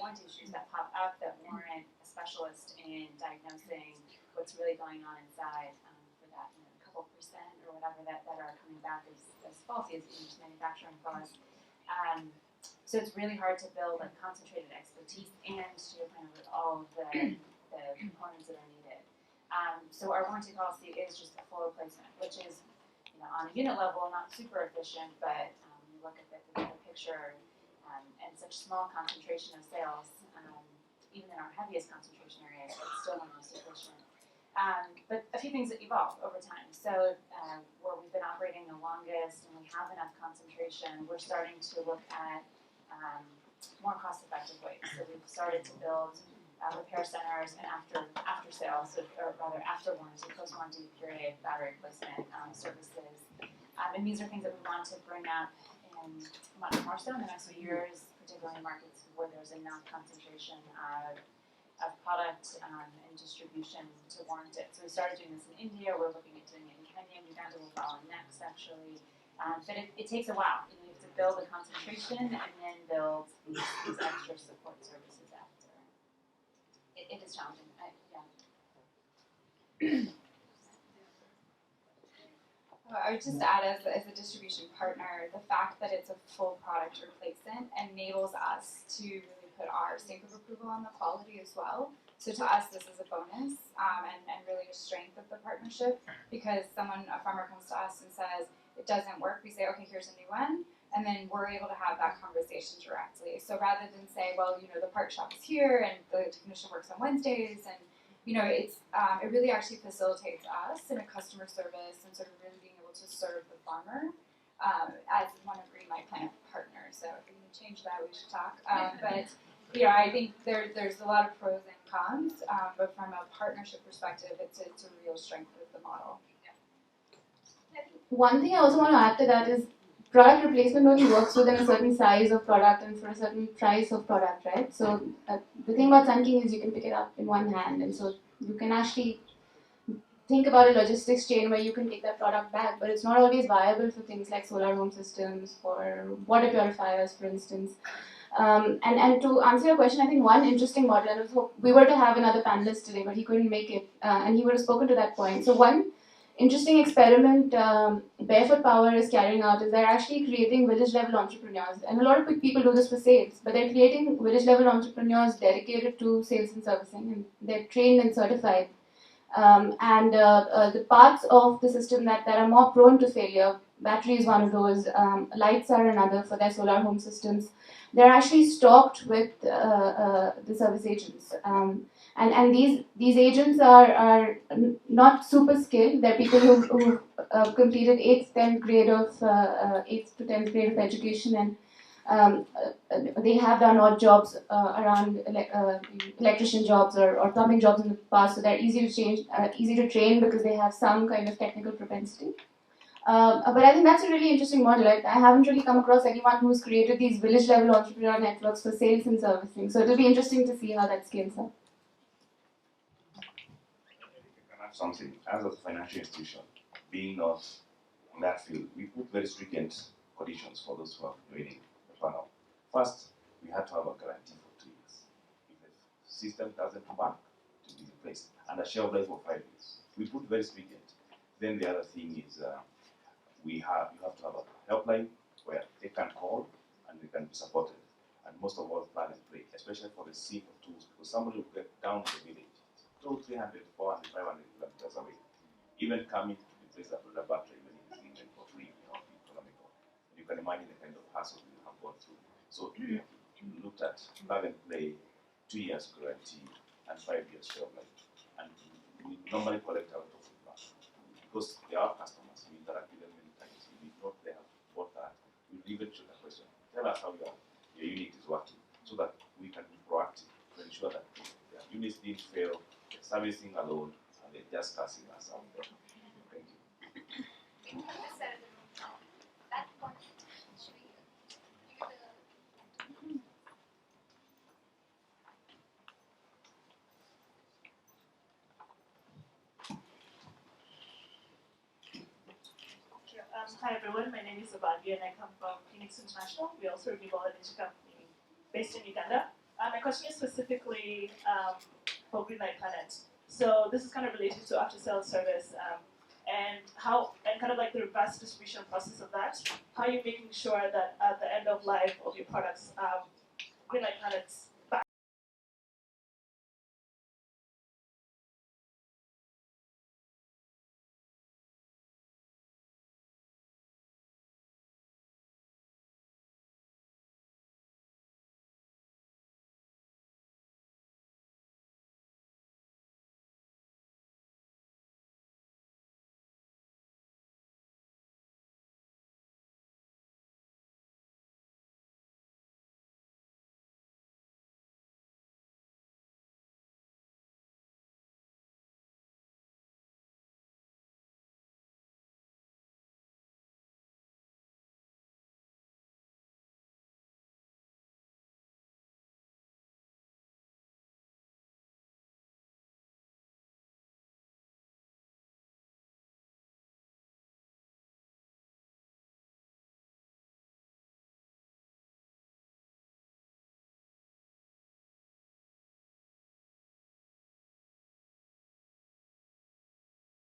warranty issues that pop up that warrant a specialist in diagnosing what's really going on inside for that couple percent or whatever that are coming back as faulty as just manufacturing flaws. So it's really hard to build like concentrated expertise and, to your point, with all of the components that are needed. So our warranty policy is just a full replacement, which is, on a unit level, not super efficient, but you look at the picture and such small concentration of sales, even in our heaviest concentration areas, it's still one of the most efficient. But a few things that evolve over time. So where we've been operating the longest and we have enough concentration, we're starting to look at more cost-effective ways. So we've started to build repair centers and after sales, or rather after warranty, post-warranty period, battery replacement services. And these are things that we want to bring up in much more so in the next few years, particularly in markets where there's enough concentration of product and distribution to warrant it. So we started doing this in India, we're looking at doing it in Kenya, Uganda will follow next actually. But it takes a while. You have to build a concentration and then build these extra support services after. It is challenging. I would just add, as a distribution partner, the fact that it's a full product replacement enables us to really put our stamp of approval on the quality as well. So to us, this is a bonus and really a strength of the partnership, because a farmer comes to us and says, it doesn't work, we say, okay, here's a new one, and then we're able to have that conversation directly. So rather than say, well, the part shop is here and the technician works on Wednesdays, and it really actually facilitates us in a customer service and sort of really being able to serve the farmer as one of Green Light Planet partners. So if we can change that, we should talk. But I think there's a lot of pros and cons, but from a partnership perspective, it's a real strength of the model. One thing I also want to add to that is product replacement only works within a certain size of product and for a certain price of product, right? So the thing about Sunking is you can pick it up in one hand, and so you can actually think about a logistics chain where you can take that product back, but it's not always viable for things like solar home systems, for water purifiers, for instance. And to answer your question, I think one interesting model, and we were to have another panelist today, but he couldn't make it, and he would have spoken to that point. So one interesting experiment Barefoot Power is carrying out is they're actually creating village-level entrepreneurs. And a lot of people do this for sales, but they're creating village-level entrepreneurs dedicated to sales and servicing, and they're trained and certified. The parts of the system that are more prone to failure, battery is one of those, lights are another for their solar home systems. They're actually stocked with the service agents. And these agents are not super skilled. They're people who completed 8th to 10th grade of education, and they have done odd jobs around electrician jobs or plumbing jobs in the past, so they're easy to train because they have some kind of technical propensity. But I think that's a really interesting model. I haven't really come across anyone who's created these village-level entrepreneur networks for sales and servicing. So it'll be interesting to see how that scales up. Something as a financial institution, being not in that field, we put very stringent conditions for those who are joining the panel. First, we had to have a guarantee for 2 years. If the system doesn't work, to be replaced, and a shelf life of 5 years. We put very stringent. Then the other thing is you have to have a helpline where they can call and they can be supported. And most of all, plan and play, especially for the simple tools, because somebody will get down to the village. 300, 400, 500 kilometers away. Even coming to replace the battery when it is given for free may not be economical. You can imagine the kind of hassle we have gone through. So we looked at plug and play, 2 years guarantee, and 5 years shelf life. And we normally collect a lot of feedback because they are customers. We interact with them many times. We know they have bought that. We even shoot a question. Tell us how your unit is working so that we can be proactive to ensure that the units didn't fail. Servicing alone, and they're just cussing us out there. Thank you. That point, hi everyone, my name is Abadi and I come from Phoenix International. We also renewable energy company based in Uganda. My question is specifically for Green Light Planet. So this is kind of related to after sales service and kind of like the reverse distribution process of that. How are you making sure that at the end of life of your products, Green Light Planet's back?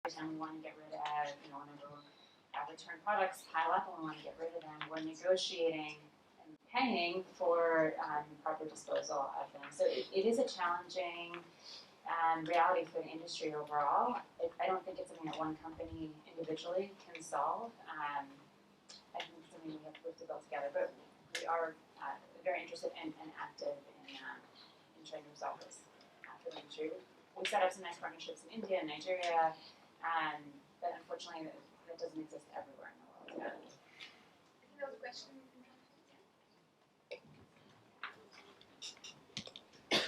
Every time we want to get rid of, whenever return products pile up and we want to get rid of them, we're negotiating and paying for proper disposal of them. So it is a challenging reality for the industry overall. I don't think it's something that one company individually can solve. I think it's something we have to build together, but we are very interested and active in trying to resolve this for the industry. We set up some nice partnerships in India and Nigeria, but unfortunately that doesn't exist everywhere in the world yet. question from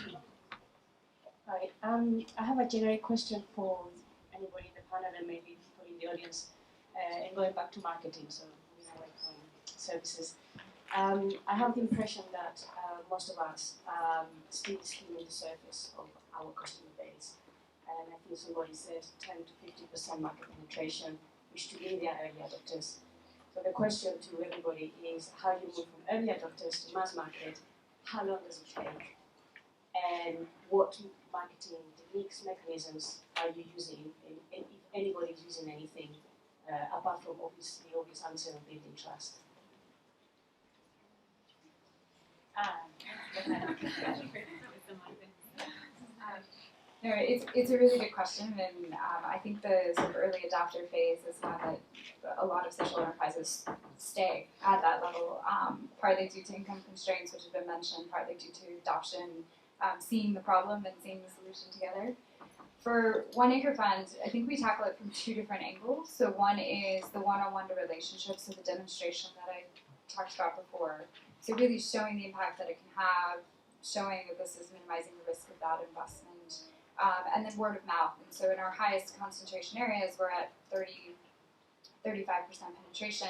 Hi, I have a generic question for anybody in the panel and maybe people in the audience, and going back to marketing, so moving away from services. I have the impression that most of us still skimming the surface of our customer base, and I think somebody said 10 to 50% market penetration, which to me they are early adopters. So the question to everybody is, how do you move from early adopters to mass market? How long does it take? And what marketing techniques, mechanisms are you using, and if anybody is using anything apart from the obvious answer of building trust? No, it's a really good question, and I think the sort of early adopter phase is one that a lot of social enterprises stay at that level, partly due to income constraints, which have been mentioned, partly due to adoption, seeing the problem and seeing the solution together. For One Acre Fund, I think we tackle it from two different angles. So one is the one-on-one relationships, so the demonstration that I talked about before. So really showing the impact that it can have, showing that this is minimizing the risk of that investment. And then word of mouth. And so in our highest concentration areas, we're at 35% penetration.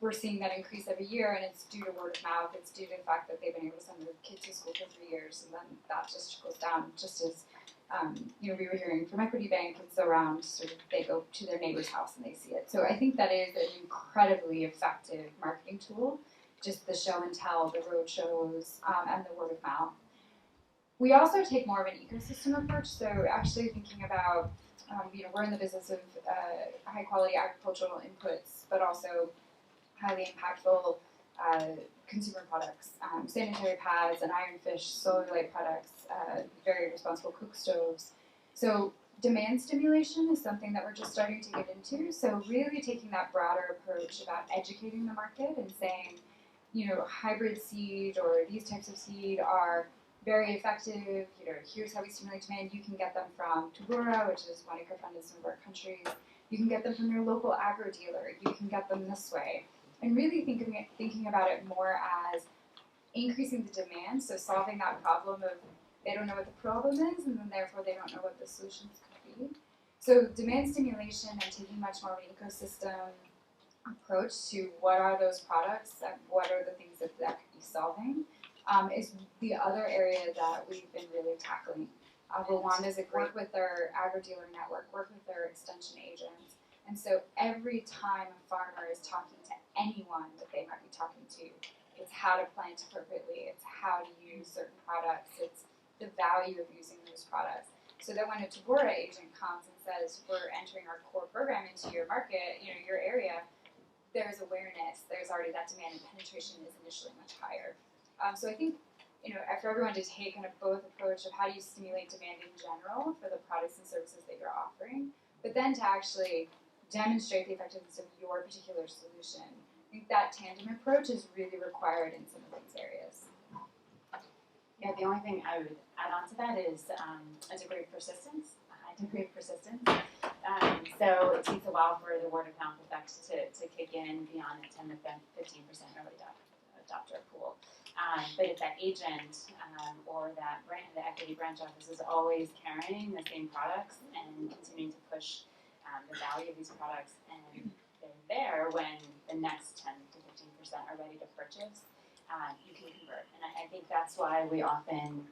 We're seeing that increase every year, and it's due to word of mouth. It's due to the fact that they've been able to send their kids to school for 3 years, and then that just trickles down, just as we were hearing from Equity Bank and so around, sort of they go to their neighbor's house and they see it. So I think that is an incredibly effective marketing tool, just the show and tell, the road shows, and the word of mouth. We also take more of an ecosystem approach, so actually thinking about, we're in the business of high quality agricultural inputs, but also highly impactful consumer products, sanitary pads and ironfish, solar light products, very responsible cook stoves. So demand stimulation is something that we're just starting to get into. So really taking that broader approach about educating the market and saying, hybrid seed or these types of seed are very effective. Here's how we stimulate demand. You can get them from Tabora, which is One Acre Fund in some of our countries. You can get them from your local agro dealer. You can get them this way. And really thinking about it more as increasing the demand, so solving that problem of they don't know what the problem is, and then therefore they don't know what the solutions could be. So demand stimulation and taking much more of an ecosystem approach to what are those products and what are the things that could be solving is the other area that we've been really tackling. Rwanda is a great with their agro-dealer network, work with their extension agents. And so every time a farmer is talking to anyone that they might be talking to, it's how to plant appropriately, it's how to use certain products, it's the value of using those products. So that when a Tabora agent comes and says, we're entering our core program into your market, your area, there's awareness, there's already that demand, and penetration is initially much higher. So I think, for everyone to take kind of both approach of how do you stimulate demand in general for the products and services that you're offering, but then to actually demonstrate the effectiveness of your particular solution. I think that tandem approach is really required in some of these areas. Yeah, the only thing I would add on to that is a degree of persistence, a high degree of persistence. So it takes a while for the word of mouth effect to kick in beyond the 10 to 15% early adopter pool. But if that agent or that the equity branch office is always carrying the same products and continuing to push the value of these products, and they're there when the next 10 to 15% are ready to purchase, you can convert. And I think that's why we often,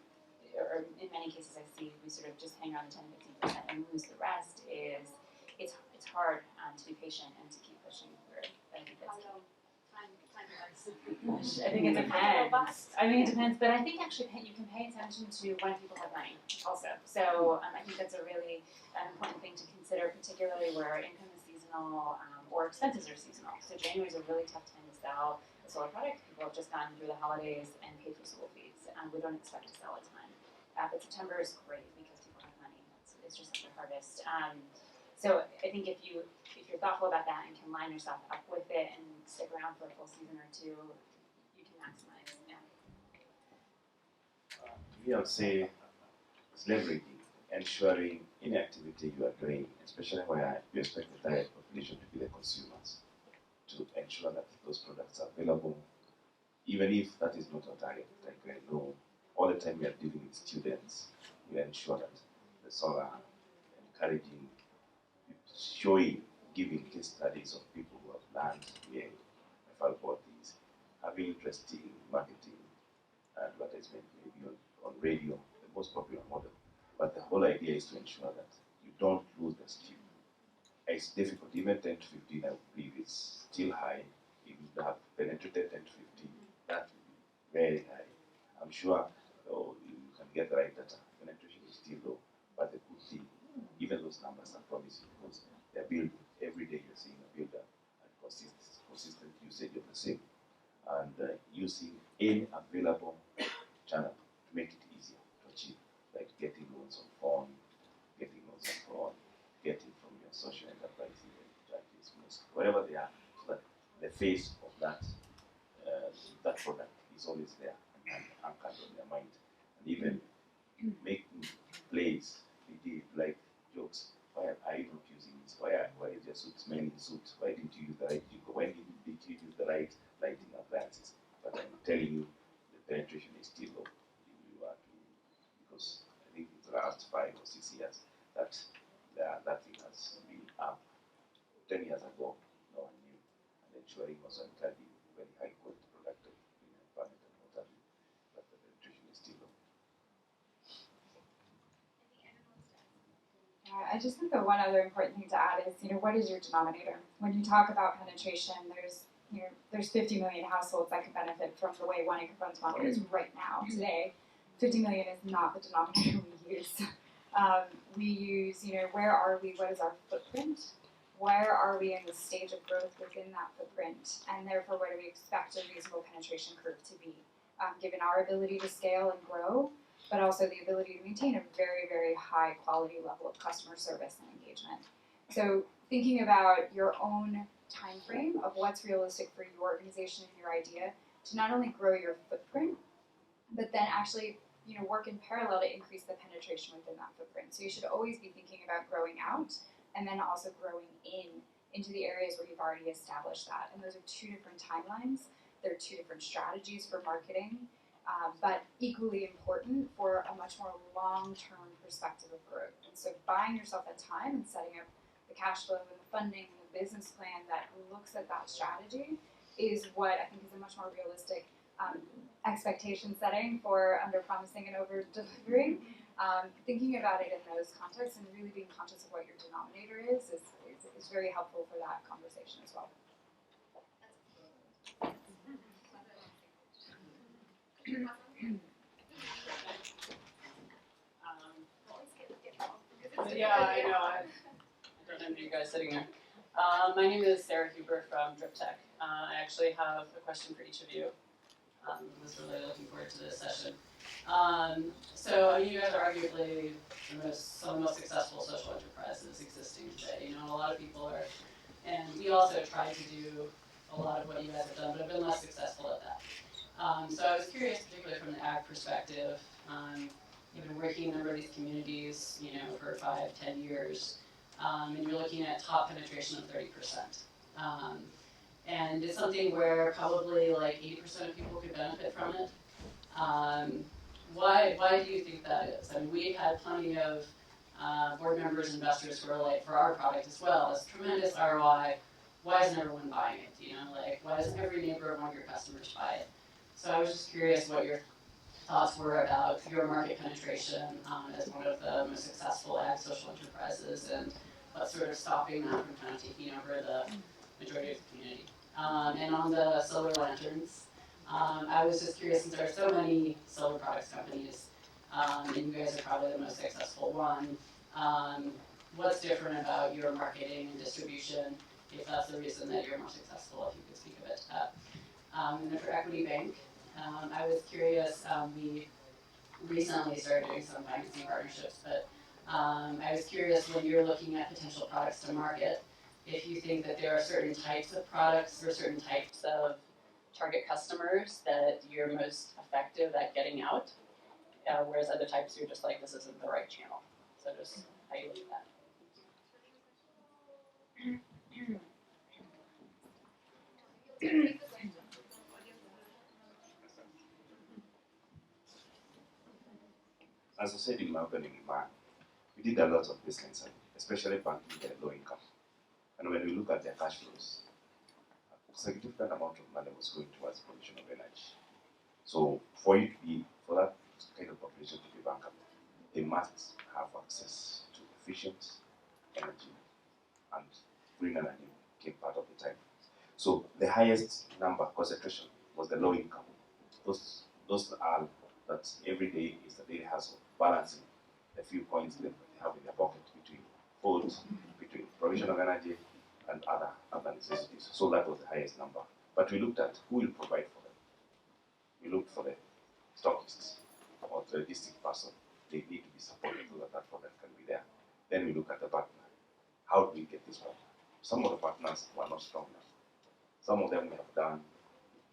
or in many cases I see, we sort of just hang on to 10 to 15% and lose the rest. It's hard to be patient and to keep pushing through. I think that's key. I think it depends. But I think actually you can pay attention to when people have money also. So I think that's a really important thing to consider, particularly where income is seasonal or expenses are seasonal. So January is a really tough time to sell a solar product. People have just gone through the holidays and paid for school fees. We don't expect to sell a ton. But September is great because people have money. It's just like the harvest. So I think if you're thoughtful about that and can line yourself up with it and stick around for a full season or two, you can maximize. Yeah. I would say it's leveraging, ensuring any activity you are doing, especially where you expect the direct population to be the consumers, to ensure that those products available, even if that is not our target. Like I know all the time we are dealing with students, we ensure that the solar encouraging, showing, giving case studies of people who have learned where about these, having interesting marketing, advertisement, maybe on radio, the most popular model. But the whole idea is to ensure that you don't lose the steam. It's difficult, even 10 to 15, I believe it's still high. If you have penetrated 10 to 15, that will be very high. I'm sure you can get the right data. Penetration is still low, but the good thing, even those numbers are promising because they're built every day. You're seeing a builder and consistent usage of the same, and using any available channel to make it easier to achieve, like getting loans on phone, getting loans on phone, getting from your social enterprise charges, wherever they are, so that the face of that that product is always there and anchored on their mind, and even making plays, like jokes. Why are you not using this? Why is your suit smelling suit? Why didn't you use the right jig? When did you use the right lighting appliances? But I'm telling you, the penetration is still low. You are to, because I think it's the last 5 or 6 years that that thing has been up. 10 years ago, no one knew. And ensuring also encouraging very high quality product of planet and what have you. But the penetration is still low. I just think the one other important thing to add is, what is your denominator? When you talk about penetration, there's 50 million households that could benefit from the way One Acre Funds model is right now, today. 50 million is not the denominator we use. We use, where are we, what is our footprint? Where are we in the stage of growth within that footprint? And therefore, where do we expect a reasonable penetration curve to be? Given our ability to scale and grow, but also the ability to maintain a very, very high quality level of customer service and engagement. So thinking about your own time frame of what's realistic for your organization and your idea to not only grow your footprint, but then actually work in parallel to increase the penetration within that footprint. So you should always be thinking about growing out and then also growing into the areas where you've already established that. And those are 2 different timelines. There are 2 different strategies for marketing. But equally important for a much more long-term perspective of growth. And so buying yourself that time and setting up the cash flow and the funding and the business plan that looks at that strategy is what I think is a much more realistic expectation setting for under-promising and over-delivering. Thinking about it in those contexts and really being conscious of what your denominator is very helpful for that conversation as well. Yeah, I know. I don't envy you guys sitting there. My name is Sarah Huber from Drip Tech. I actually have a question for each of you. I was really looking forward to this session. So you guys are arguably some of the most successful social enterprises existing today. A lot of people are, and we also try to do a lot of what you guys have done, but have been less successful at that. So I was curious, particularly from the ag perspective, you've been working in a number of these communities, for 5-10 years, and you're looking at top penetration of 30%. And it's something where probably like 80% of people could benefit from it. Why do you think that is? I mean, we've had plenty of board members, investors who are like, for our product as well, it's tremendous ROI. Why isn't everyone buying it? Why doesn't every neighbor of one of your customers buy it? So I was just curious what your thoughts were about your market penetration as one of the most successful ag social enterprises, and what's sort of stopping that from kind of taking over the majority of the community. And on the solar lanterns, I was just curious, since there are so many solar products companies, and you guys are probably the most successful one, what's different about your marketing and distribution, if that's the reason that you're more successful, if you could speak a bit to that. And then for Equity Bank, I was curious, we recently started doing some financing partnerships, but I was curious, when you're looking at potential products to market, if you think that there are certain types of products or certain types of target customers that you're most effective at getting out, whereas other types you're just like, this isn't the right channel. So just how you look at that. as I said in my opening remark, we did a lot of baseline study, especially banking the low income. And when we look at their cash flows, a significant amount of money was going towards provision of energy. So for that kind of population to be bankable, they must have access to efficient energy, and green energy came part of the time. So the highest number concentration was the low income. Those are that every day is the daily hustle, balancing the few coins that they have in their pocket between food, between provision of energy, and other necessities. So that was the highest number. But we looked at who will provide for them. We looked for the stockists or the logistic person. They need to be supported so that that product can be there. Then we look at the partner. How do we get this partner? Some of the partners were not strong enough. Some of them we have done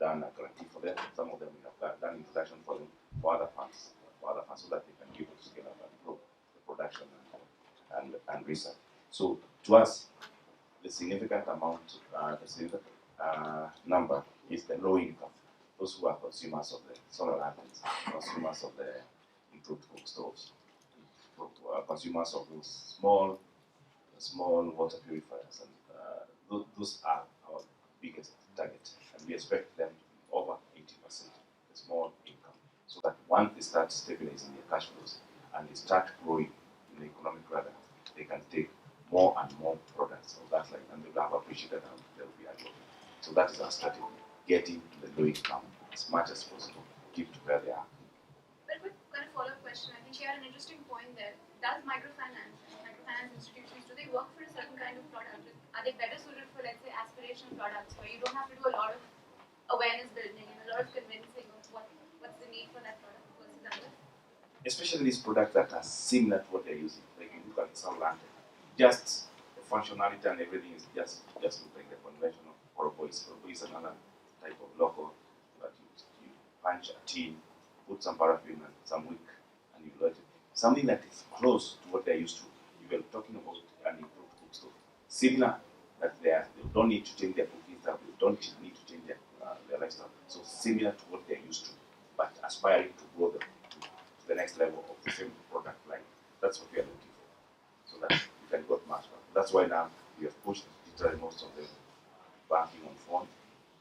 a guarantee for them. Some of them we have done introduction for them for other funds, so that they can be able to scale up and grow the production and research. So to us, the significant number is the low income. Those who are consumers of the solar lanterns, consumers of the improved cook stoves, consumers of those small water purifiers, and those are our biggest target. And we expect them to be over 80%, the small income, so that once they start stabilizing their cash flows and they start growing in the economic radar, they can take more and more products of that line, and they will have appreciated how they will be adopted. So that is our strategy, getting to the low income as much as possible, keep to where they are. But quick kind of follow-up question. I think she had an interesting point there. Does microfinance institutions, do they work for a certain kind of product? Are they better suited for, let's say, aspirational products where you don't have to do a lot of awareness building and a lot of convincing of what's the need for that product versus others? Especially these products that are similar to what they're using. Like you look at the solar lantern, just the functionality and everything is just look like the conventional Orobo is another type of local that you punch a tin, put some paraffin and some wick, and you light it. Something that is close to what they're used to. You were talking about an improved cook stove. Similar that they don't need to change their cooking style, they don't need to change their lifestyle. So similar to what they're used to, but aspiring to grow them to the next level of the same product line. That's what we are looking for. So that you can go much further. That's why now we have pushed literally most of them banking on phone,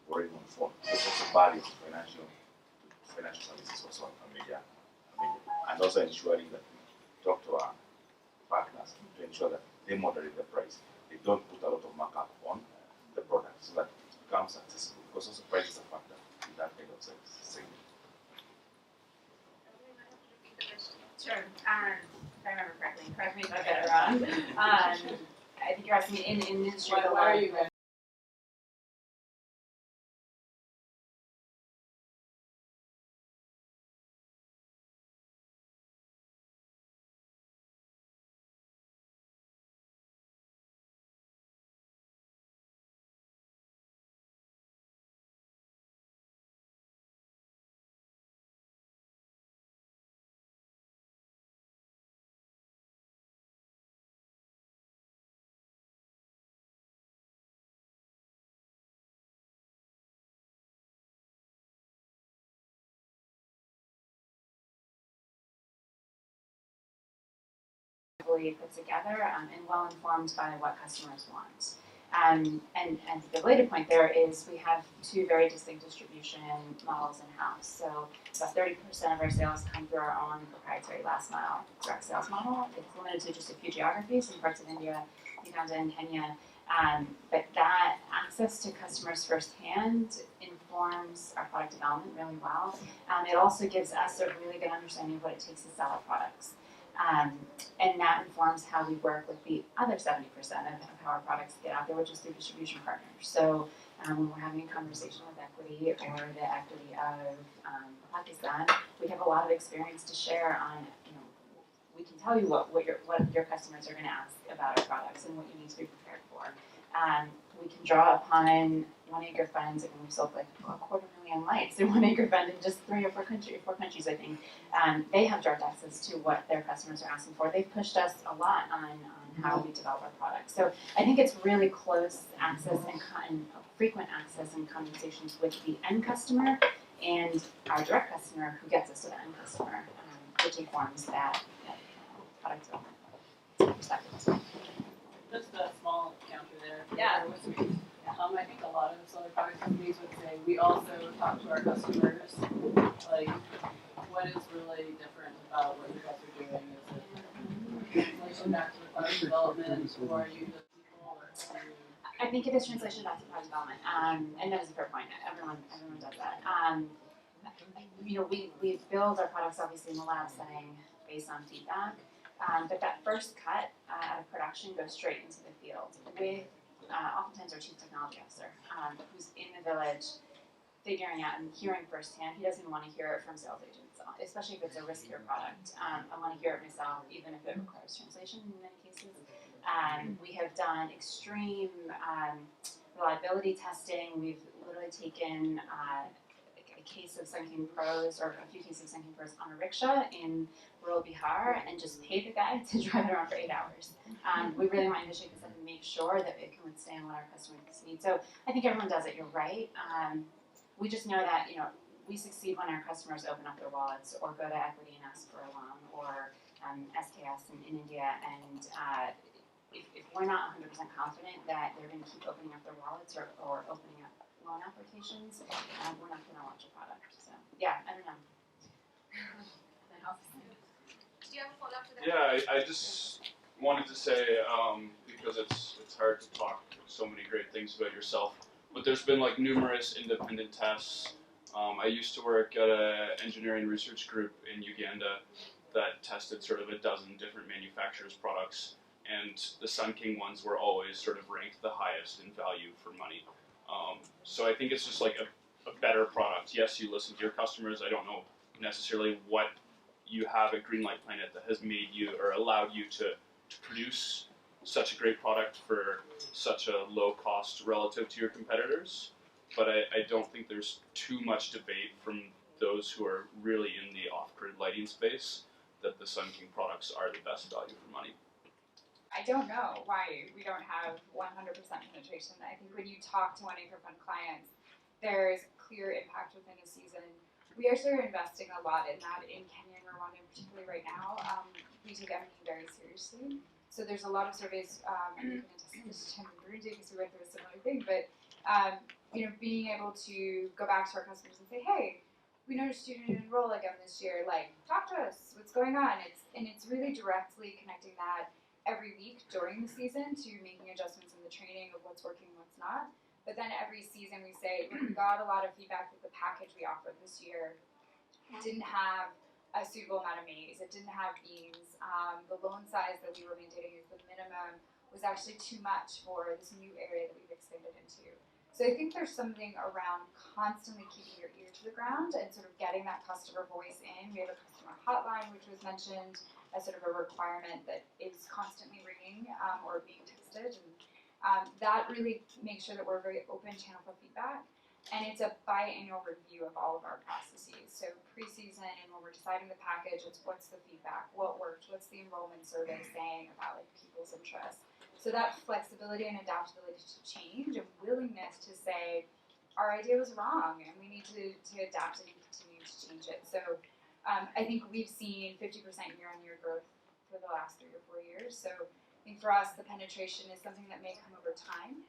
borrowing on phone. There's also value to financial services also a major, and also ensuring that we talk to our partners to ensure that they moderate the price. They don't put a lot of markup on the product so that it becomes accessible, because also price is a factor in that kind of segment. Sure. If I remember correctly, correct me if I get it wrong. I think you're asking in industry. Why are you put together and well informed by what customers want. And the related point there is we have two very distinct distribution models in-house. So about 30% of our sales come through our own proprietary last mile direct sales model. It's limited to just a few geographies in parts of India, Uganda, and Kenya. But that access to customers firsthand informs our product development really well. It also gives us a really good understanding of what it takes to sell our products. And that informs how we work with the other 70% of how our products get out there, which is through distribution partners. So when we're having a conversation with equity or the equity of Pakistan, we have a lot of experience to share on, we can tell you what your customers are going to ask about our products and what you need to be prepared for. We can draw upon 1 acre funds, and we've sold like 250,000 lights in 1 acre fund in just 3 or 4 countries, I think. They have direct access to what their customers are asking for. They've pushed us a lot on how we develop our products. So I think it's really close access and frequent access and conversations with the end customer and our direct customer who gets us to the end customer. which informs that product development perspective. Just a small counter there. Yeah. I think a lot of solar product companies would say we also talk to our customers. Like, what is really different about what you guys are doing? Is it translation back to the product development, or are you just people, or do you? I think it is translation back to product development, and that is a fair point. Everyone does that. We build our products obviously in the lab setting based on feedback, but that first cut out of production goes straight into the field with oftentimes our chief technology officer, who's in the village, figuring out and hearing firsthand. He doesn't even want to hear it from sales agents, especially if it's a riskier product. I want to hear it myself, even if it requires translation in many cases. We have done extreme reliability testing. We've literally taken a case of Sankalp Pros, or a few cases of Sankalp Pros on a rickshaw in rural Bihar and just paid the guy to drive it around for 8 hours. We really wanted to shake this up and make sure that it can withstand what our customers need. So I think everyone does it, you're right. We just know that, we succeed when our customers open up their wallets or go to equity and ask for a loan, or SKS in India. And if we're not 100% confident that they're going to keep opening up their wallets or opening up loan applications, we're not going to launch a product. So, yeah, I don't know. Do you have a follow-up to that? Yeah, I just wanted to say, because it's hard to talk so many great things about yourself, but there's been like numerous independent tests. I used to work at an engineering research group in Uganda that tested sort of a dozen different manufacturers' products, and the Sun King ones were always sort of ranked the highest in value for money. So I think it's just like a better product. Yes, you listen to your customers. I don't know necessarily what you have at Greenlight Planet that has made you or allowed you to produce such a great product for such a low cost relative to your competitors. But I don't think there's too much debate from those who are really in the off-grid lighting space that the Sun King products are the best value for money. I don't know why we don't have 100% penetration. I think when you talk to 1 Acre Fund clients, there's clear impact within a season. We actually are investing a lot in that in Kenya and Rwanda, particularly right now. We take M&E very seriously. So there's a lot of surveys, and you can attest to this in Burundi because we went through a similar thing, but being able to go back to our customers and say, hey, we noticed you didn't enroll again this year, like, talk to us, what's going on? It's really directly connecting that every week during the season to making adjustments in the training of what's working and what's not. But then every season we say, look, we got a lot of feedback that the package we offered this year didn't have a suitable amount of maize, it didn't have beans, the loan size that we were maintaining as the minimum was actually too much for this new area that we've expanded into. So I think there's something around constantly keeping your ear to the ground and sort of getting that customer voice in. We have a customer hotline, which was mentioned as sort of a requirement that is constantly ringing or being texted. And that really makes sure that we're a very open channel for feedback. And it's a biannual review of all of our processes. So pre-season, and when we're deciding the package, it's what's the feedback, what worked, what's the enrollment survey saying about people's interests. So that flexibility and adaptability to change and willingness to say, our idea was wrong and we need to adapt it and continue to change it. So I think we've seen 50% year-on-year growth for the last 3 or 4 years. So I think for us, the penetration is something that may come over time.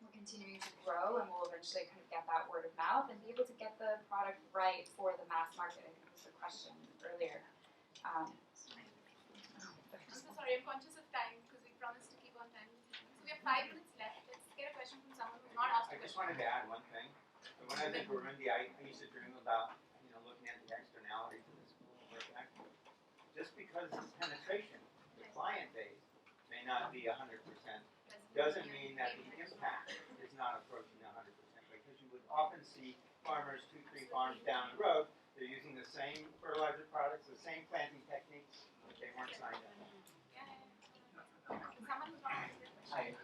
We're continuing to grow and we'll eventually kind of get that word of mouth and be able to get the product right for the mass market. I think was the question earlier. I'm so sorry, I'm conscious of time because we promised to keep on time. So we have 5 minutes left. Let's get a question from someone who's not asked a I just question. wanted to add one thing. When I was in Burundi, I used to dream about looking at the externalities of this school effect. Just because it's penetration, the client base may not be 100%, doesn't mean that the impact is not approaching 100%, because you would often see farmers 2-3 farms down the road, they're using the same fertilizer products, the same planting techniques, but they weren't signed up. Someone who's not asked a question. Hi.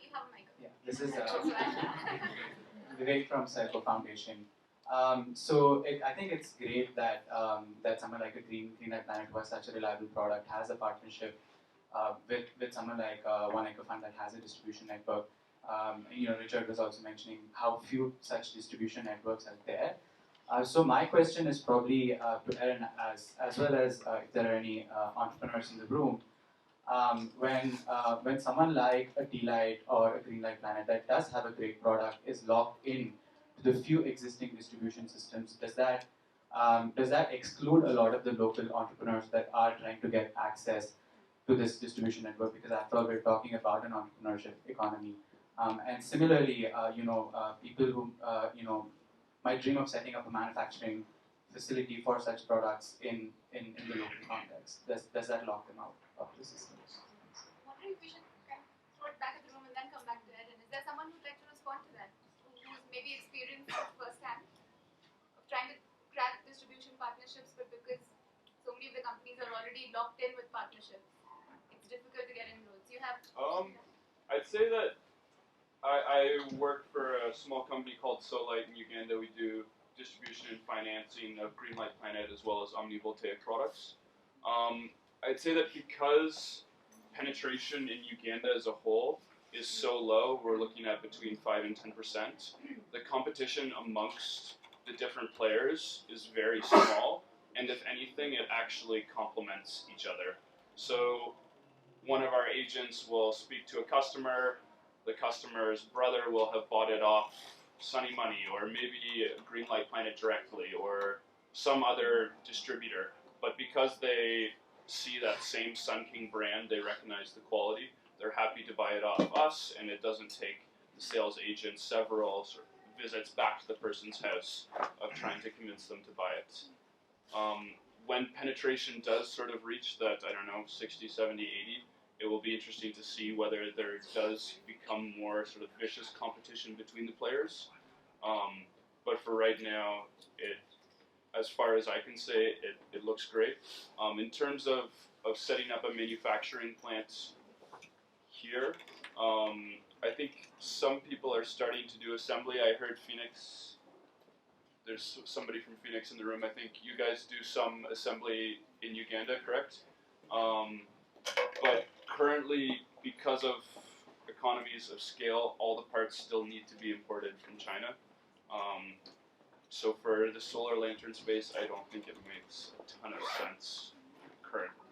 You have a mic. Yeah, this is Vivek from Sankalp Foundation. I think it's great that that someone like a Greenlight Planet, who has such a reliable product, has a partnership with someone like 1 Acre Fund that has a distribution network. Richard was also mentioning how few such distribution networks are there. So my question is probably to Erin as well as if there are any entrepreneurs in the room. When someone like a T-Light or a Greenlight Planet that does have a great product is locked in to the few existing distribution systems, does that exclude a lot of the local entrepreneurs that are trying to get access to this distribution network? Because after all, we're talking about an entrepreneurship economy. And similarly, people who might dream of setting up a manufacturing facility for such products in the local context. Does that lock them out of the systems? I'm wondering if we should kind of throw it back at the room and then come back to Ed. And is there someone who'd like to respond to that? Who's maybe experienced it firsthand of trying to crack distribution partnerships, but because so many of the companies are already locked in with partnerships, it's difficult to get inroads. You have. I'd say that I work for a small company called Solite in Uganda. We do distribution and financing of Greenlight Planet as well as omnivoltaic products. I'd say that because penetration in Uganda as a whole is so low, we're looking at between 5 and 10%, the competition amongst the different players is very small, and if anything, it actually complements each other. So one of our agents will speak to a customer, the customer's brother will have bought it off Sunny Money, or maybe Greenlight Planet directly, or some other distributor. But because they see that same Sun King brand, they recognize the quality, they're happy to buy it off us, and it doesn't take the sales agent several sort of visits back to the person's house of trying to convince them to buy it. When penetration does sort of reach that, I don't know, 60, 70, 80, it will be interesting to see whether there does become more sort of vicious competition between the players. But for right now, as far as I can say, it looks great. In terms of setting up a manufacturing plant here, I think some people are starting to do assembly. I heard Phoenix, there's somebody from Phoenix in the room. I think you guys do some assembly in Uganda, correct? But currently, because of economies of scale, all the parts still need to be imported from China. So for the solar lantern space, I don't think it makes a ton of sense currently.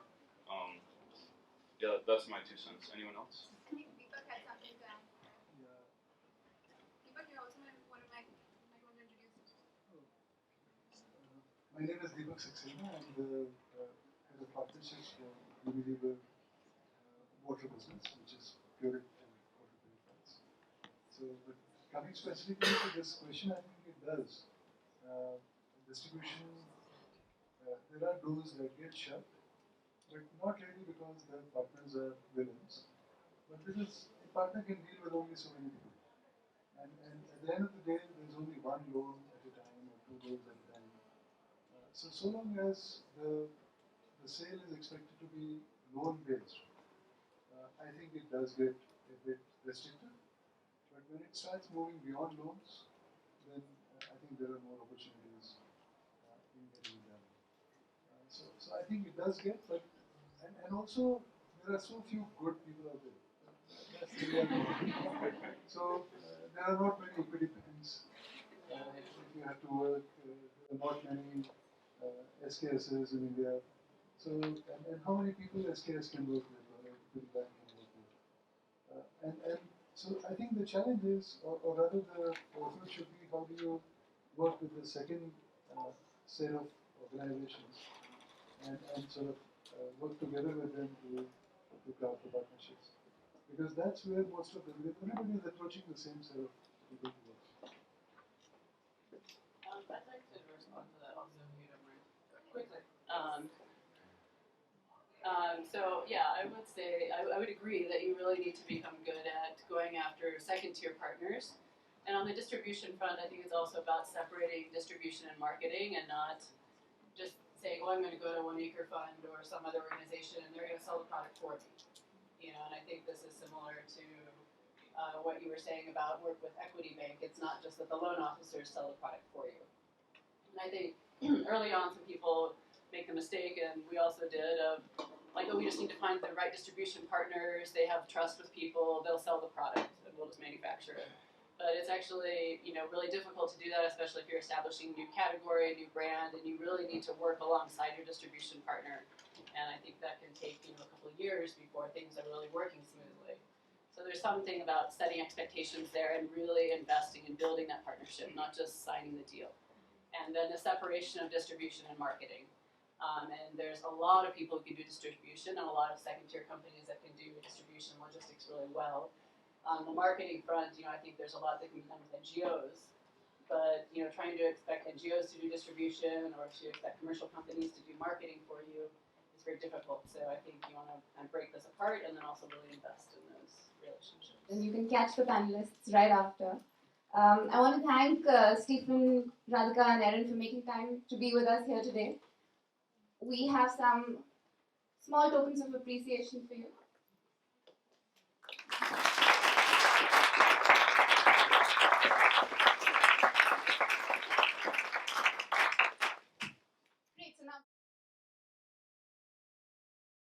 Yeah, that's my 2 cents. Anyone else? Deepak had something to add. Deepak, you also might want to introduce yourself. My name is Deepak Saxena. I'm the head of partnerships for Unilever water business, which is pure and water purifiers. So, but coming specifically to this question, I think it does. Distribution, there are doors that get shut, but not really because the partners are villains, but because a partner can deal with only so many people. And at the end of the day, there's only one loan at a time or 2 loans at a time. So long as the sale is expected to be loan-based, I think it does get a bit restricted. But when it starts moving beyond loans, then I think there are more opportunities in getting it done. So I think it does get, but and also there are so few good people out there. That's the reality. So there are not many equity banks. If you have to work, there are not many SKSs in India. So and how many people SKS can work with, or equity bank can work with? And so I think the challenge is, or rather the effort should be, how do you work with the second set of organizations and sort of work together with them to craft the partnerships. Because that's where most of everybody is approaching the same set of people to work. I'd like to respond to that also, if you don't mind. Quickly. So yeah, I would say, I would agree that you really need to become good at going after second-tier partners. And on the distribution front, I think it's also about separating distribution and marketing and not just saying, oh, I'm going to go to One Acre Fund or some other organization and they're going to sell the product for me. And I think this is similar to what you were saying about work with Equity Bank. It's not just that the loan officers sell the product for you. And I think early on some people make the mistake, and we also did, of like, oh, we just need to find the right distribution partners, they have trust with people, they'll sell the product, and we'll just manufacture it. But But it's actually, really difficult to do that, especially if you're establishing a new category, a new brand, and you really need to work alongside your distribution partner. And I think that can take, a couple of years before things are really working smoothly. So there's something about setting expectations there and really investing in building that partnership, not just signing the deal. And then the separation of distribution and marketing. And there's a lot of people who can do distribution and a lot of second-tier companies that can do distribution and logistics really well. On the marketing front, I think there's a lot that can be done with NGOs, but trying to expect NGOs to do distribution or to expect commercial companies to do marketing for you is very difficult. So I think you want to kind of break this apart and then also really invest in those relationships. And you can catch the panelists right after. I want to thank Stephen, Radhika, and Erin for making time to be with us here today. We have some small tokens of appreciation for you.